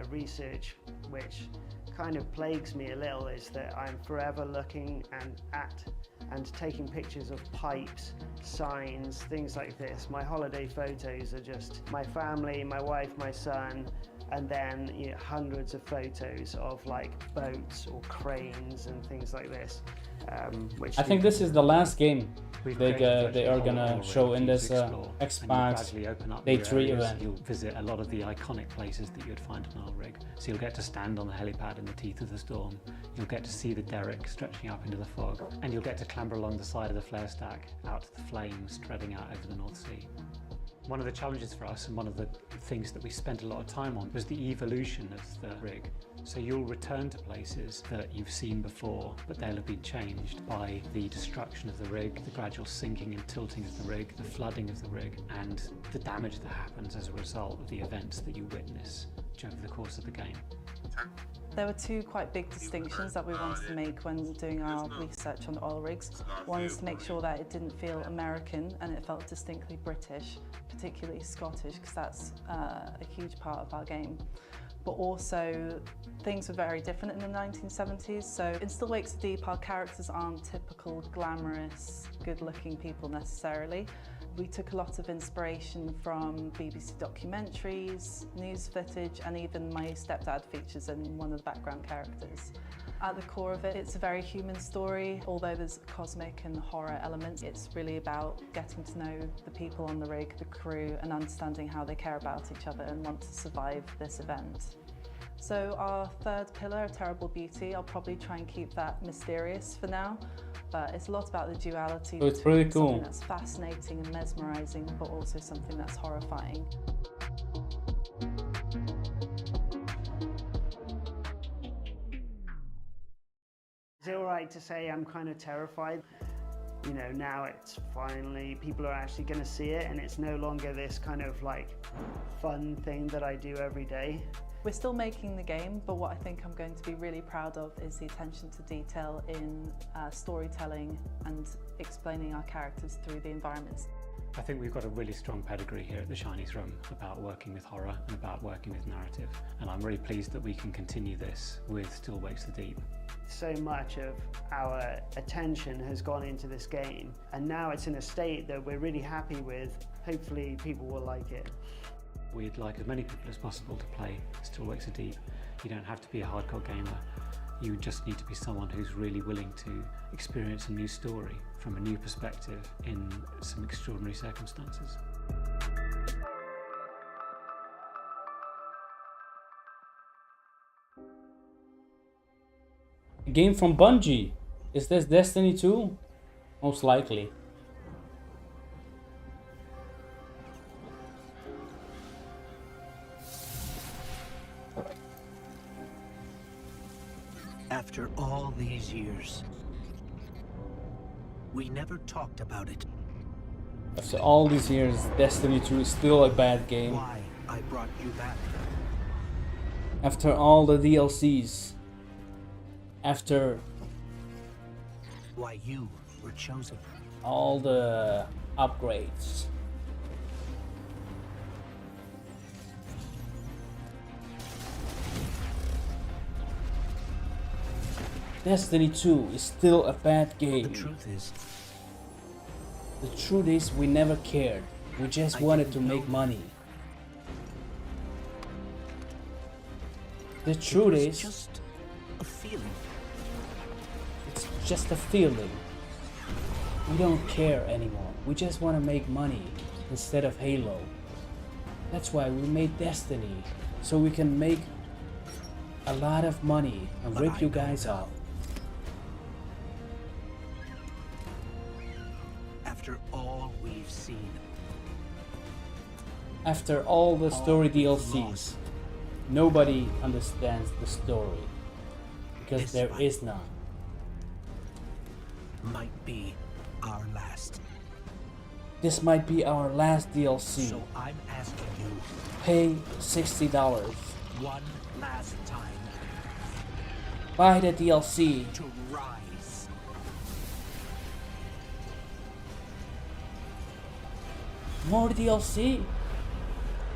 Research which kind of plagues me a little is that I'm forever looking and taking pictures of pipes, signs, things like this. My holiday photos are just my family, my wife, my son, and then hundreds of photos of like boats or cranes and things like this. Which I think this is the last game they are gonna show in this Xbox Day 3 event. You'll visit a lot of the iconic places that you'd find on our rig. So you'll get to stand on the helipad in the teeth of the storm. You'll get to see the derrick stretching up into the fog, and you'll get to clamber along the side of the flare stack out to the flames spreading out over the North Sea. One of the challenges for us, and one of the things that we spent a lot of time on, was the evolution of the rig. So you'll return to places that you've seen before, but they'll have been changed by the destruction of the rig, the gradual sinking and tilting of the rig, the flooding of the rig, and the damage that happens as a result of the events that you witness over the course of the game. There were two quite big distinctions that we wanted to make when doing our research on oil rigs. One is to make sure that it didn't feel American and it felt distinctly British, particularly Scottish, because that's a huge part of our game. But also, things were very different in the 1970s. So in Still Wakes the Deep, our characters aren't typical, glamorous, good-looking people necessarily. We took a lot of inspiration from BBC documentaries, news footage, and even my stepdad features in one of the background characters. At the core of it, it's a very human story. Although there's cosmic and horror elements, it's really about getting to know the people on the rig, the crew, and understanding how they care about each other and want to survive this event. So our third pillar, Terrible Beauty, I'll probably try and keep that mysterious for now, but it's a lot about the duality. So it's pretty cool. Something that's fascinating and mesmerizing, but also something that's horrifying. Is it all right to say I'm kind of terrified? You know, now it's finally, people are actually going to see it, and it's no longer this kind of like fun thing that I do every day. We're still making the game, but what I think I'm going to be really proud of is the attention to detail in storytelling and explaining our characters through the environments. I think we've got a really strong pedigree here at the Chinese Room about working with horror and about working with narrative. And I'm really pleased that we can continue this with Still Wakes the Deep. So much of our attention has gone into this game, and now it's in a state that we're really happy with. Hopefully people will like it. We'd like as many people as possible to play Still Wakes the Deep. You don't have to be a hardcore gamer. You just need to be someone who's really willing to experience a new story from a new perspective in some extraordinary circumstances. A game from Bungie. Is this Destiny 2? Most likely. After all these years, we never talked about it. After all these years, Destiny 2 is still a bad game. Why I brought you back. After all the DLCs. After why you were chosen. All the upgrades. Destiny 2 is still a bad game. The truth is we never cared. We just wanted to make money. The truth is just a feeling. It's just a feeling. We don't care anymore. We just want to make money instead of Halo. That's why we made Destiny, so we can make a lot of money and rip you guys off. After all we've seen. After all the story DLCs, nobody understands the story. Because there is none. Might be our last. This might be our last DLC. So I'm asking you. Pay $60. One last time. Buy the DLC. To rise. More DLC?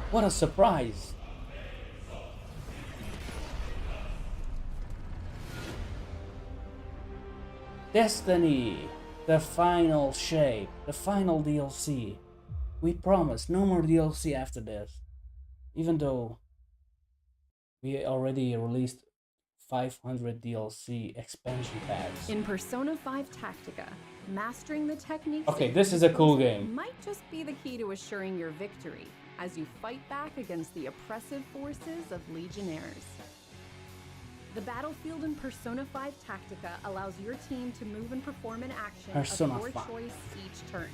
What a surprise. Destiny, the final shape, the final DLC. We promise no more DLC after this. Even though We already released 500 DLC expansion packs. In Persona 5 Tactica, mastering the techniques. Okay, this is a cool game. Might just be the key to assuring your victory as you fight back against the oppressive forces of Legionnaires. The battlefield in Persona 5 Tactica allows your team to move and perform an action Persona of your 5. choice each turn.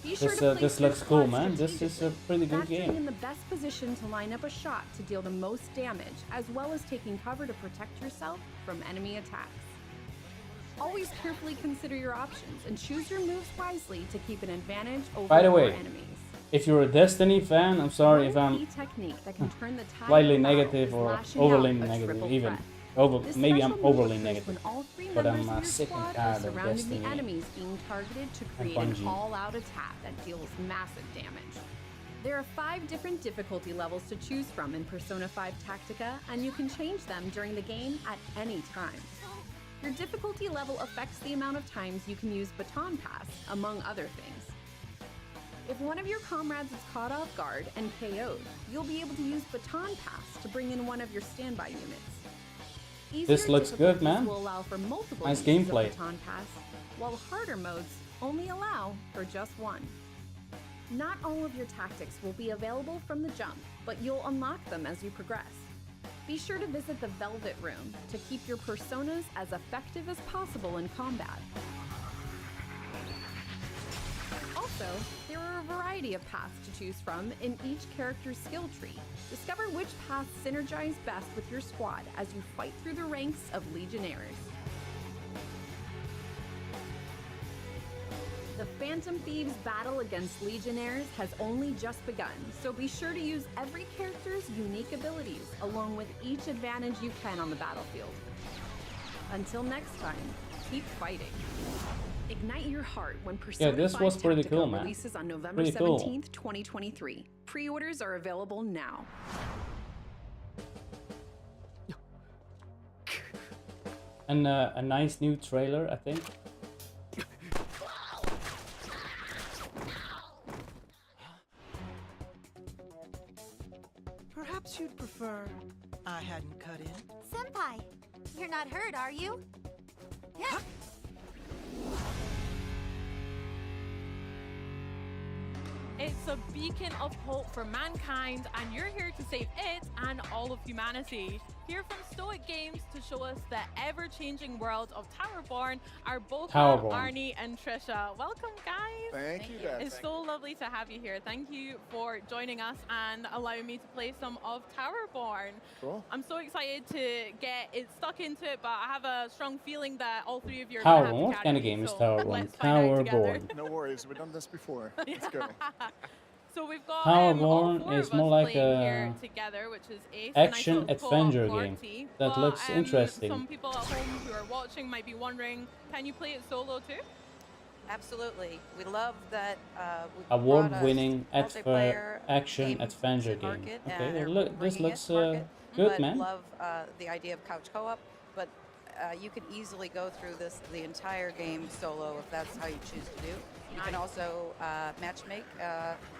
Be sure to place This your looks cool, squad man. This is a pretty good strategically, game. in the best position to line up a shot to deal the most damage, as well as taking cover to protect yourself from enemy attacks. Always carefully consider your options and choose your moves wisely to keep an advantage over By the your way, enemies. if you're a Destiny fan, I'm sorry if I'm Key technique that can turn the tide slightly of battle negative is or lashing overly out a negative, triple even. threat. This Maybe special I'm move overly occurs negative, when all three but members I'm of your sick and squad are tired of surrounding the Destiny enemies being targeted to and create an Bungie. all-out attack that deals massive damage. There are 5 different difficulty levels to choose from in Persona 5 Tactica, and you can change them during the game at any time. Your difficulty level affects the amount of times you can use Baton Pass, among other things. If one of your comrades is caught off guard and KO'd, you'll be able to use Baton Pass to bring in one of your standby units. This looks good, man. Will allow for multiple Nice uses of gameplay. Baton Pass, while harder modes only allow for just one. Not all of your tactics will be available from the jump, but you'll unlock them as you progress. Be sure to visit the Velvet Room to keep your personas as effective as possible in combat. Also, there are a variety of paths to choose from in each character's skill tree. Discover which paths synergize best with your squad as you fight through the ranks of Legionnaires. The Phantom Thieves' battle against Legionnaires has only just begun, so be sure to use every character's unique abilities, along with each advantage you can on the battlefield. Until next time, keep fighting. Ignite your heart when Persona 5 this was pretty Tactica cool, man. releases on November Pretty cool. 17th, 2023. Pre-orders are available now. And a nice new trailer, I think. Perhaps you'd prefer I hadn't cut in. Senpai, you're not hurt, are you? Yeah. It's a beacon of hope for mankind, and you're here to save it and all of humanity. Here from Stoic Games to show us the ever-changing world of Towerborn are both Arnie and Trisha. Welcome, guys. Thank you, guys. It's so lovely to have you here. Thank you for joining us and allowing me to play some of Towerborn. Cool. I'm so excited to get it stuck into it, but I have a strong feeling that all three of you are going to have to What carry kind of me, game is so Towerborn? let's find out together. Towerborn. No worries, we've done this before. Let's go. So we've got Towerborn all is four more of us like playing a here together, which is Ace, action a nice little adventure co-op game. party. That But, looks interesting. Some people at home who are watching might be wondering, can you play it solo too? Absolutely. We love that Award-winning multiplayer action game adventure to game. market, Okay, or look, this bringing looks it to market, good, but man. love the idea of couch co-op, but you can easily go through the entire game solo if that's how you choose to do. You can also matchmake,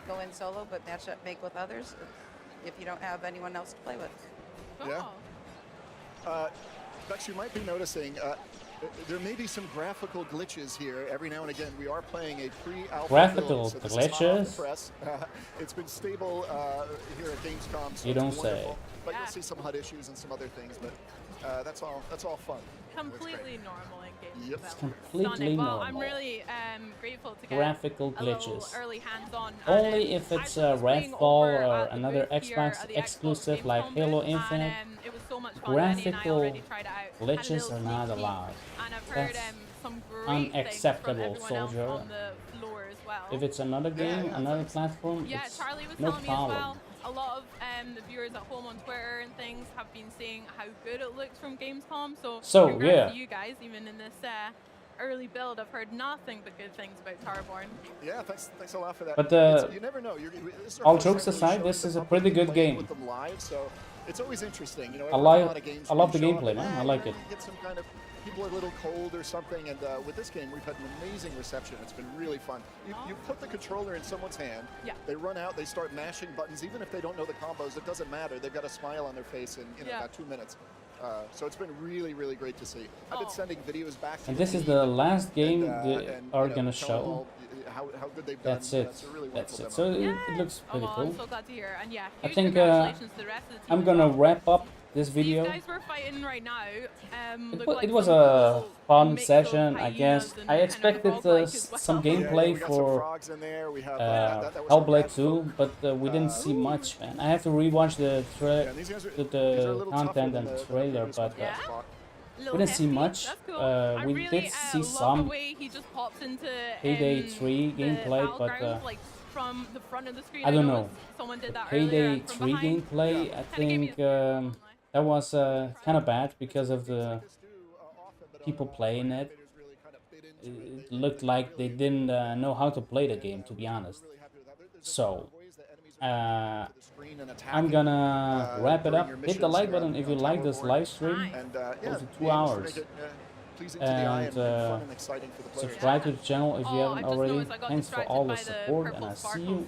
go in solo, but matchmake with others if you don't have anyone else to play with. Yeah. Bex, you might be noticing there may be some graphical glitches here. Every now and again, we are playing a pre-alpha Graphical build, so this is hot off the glitches? press. It's been stable here at Gamescom, so You it's don't say. wonderful. But you'll see some HUD issues and some other things, but that's all fun. Completely normal in games. Yep. It's completely Sonic. Well, normal. I'm really grateful to get Graphical a little glitches. early hands-on. Only if it's a Redfall or another Xbox exclusive like Halo Infinite, it was so much fun. Andy and I graphical already tried it out. Had a glitches little are not sneak peek, allowed. And I've heard That's some great unacceptable, things from everyone soldier. else on the floor as well. If it's another game, another platform, Yeah, it's Charlie was no telling problem. me as well. A lot of the viewers at home on Twitter and things have been saying how good it looks from Gamescom. So So, congrats yeah. to you guys, even in this early build. I've heard nothing but good things about Towerborn. Yeah, thanks a lot for that. But you never know. all jokes aside, this is a pretty good game. With them live, so it's always interesting. You know, I love the gameplay, man. I like it. Get some kind of people are a little cold or something, and with this game, we've had an amazing reception. It's been really fun. You put the controller in someone's hand. Yeah. They run out. They start mashing buttons, even if they don't know the combos. It doesn't matter. They've got a smile on their face in about 2 minutes. So it's been really, really great to see. I've been sending videos back to And this is the last game they are gonna show. How good they've That's done. it. That's a really That's wonderful it. So demo. it looks pretty cool. I'm so glad to hear. And yeah, I huge think congratulations to the rest of the team. I'm gonna wrap up this video. These guys we're fighting right now. It was a fun session, I guess. I expected some gameplay for Hellblade 2, but we didn't see much, man. I have to rewatch the content and trailer, but we didn't see much. We did see some Payday 3 gameplay, but from the front of the screen, I don't know. Someone did that Payday 3 gameplay, I think that was kind of bad because of the people playing it. It looked like they didn't know how to play the game, to be honest. So I'm gonna wrap it up. Hit the like button if you like this live stream. Close to 2 hours. And subscribe to the channel if you haven't already. Thanks for all the support, and I'll see you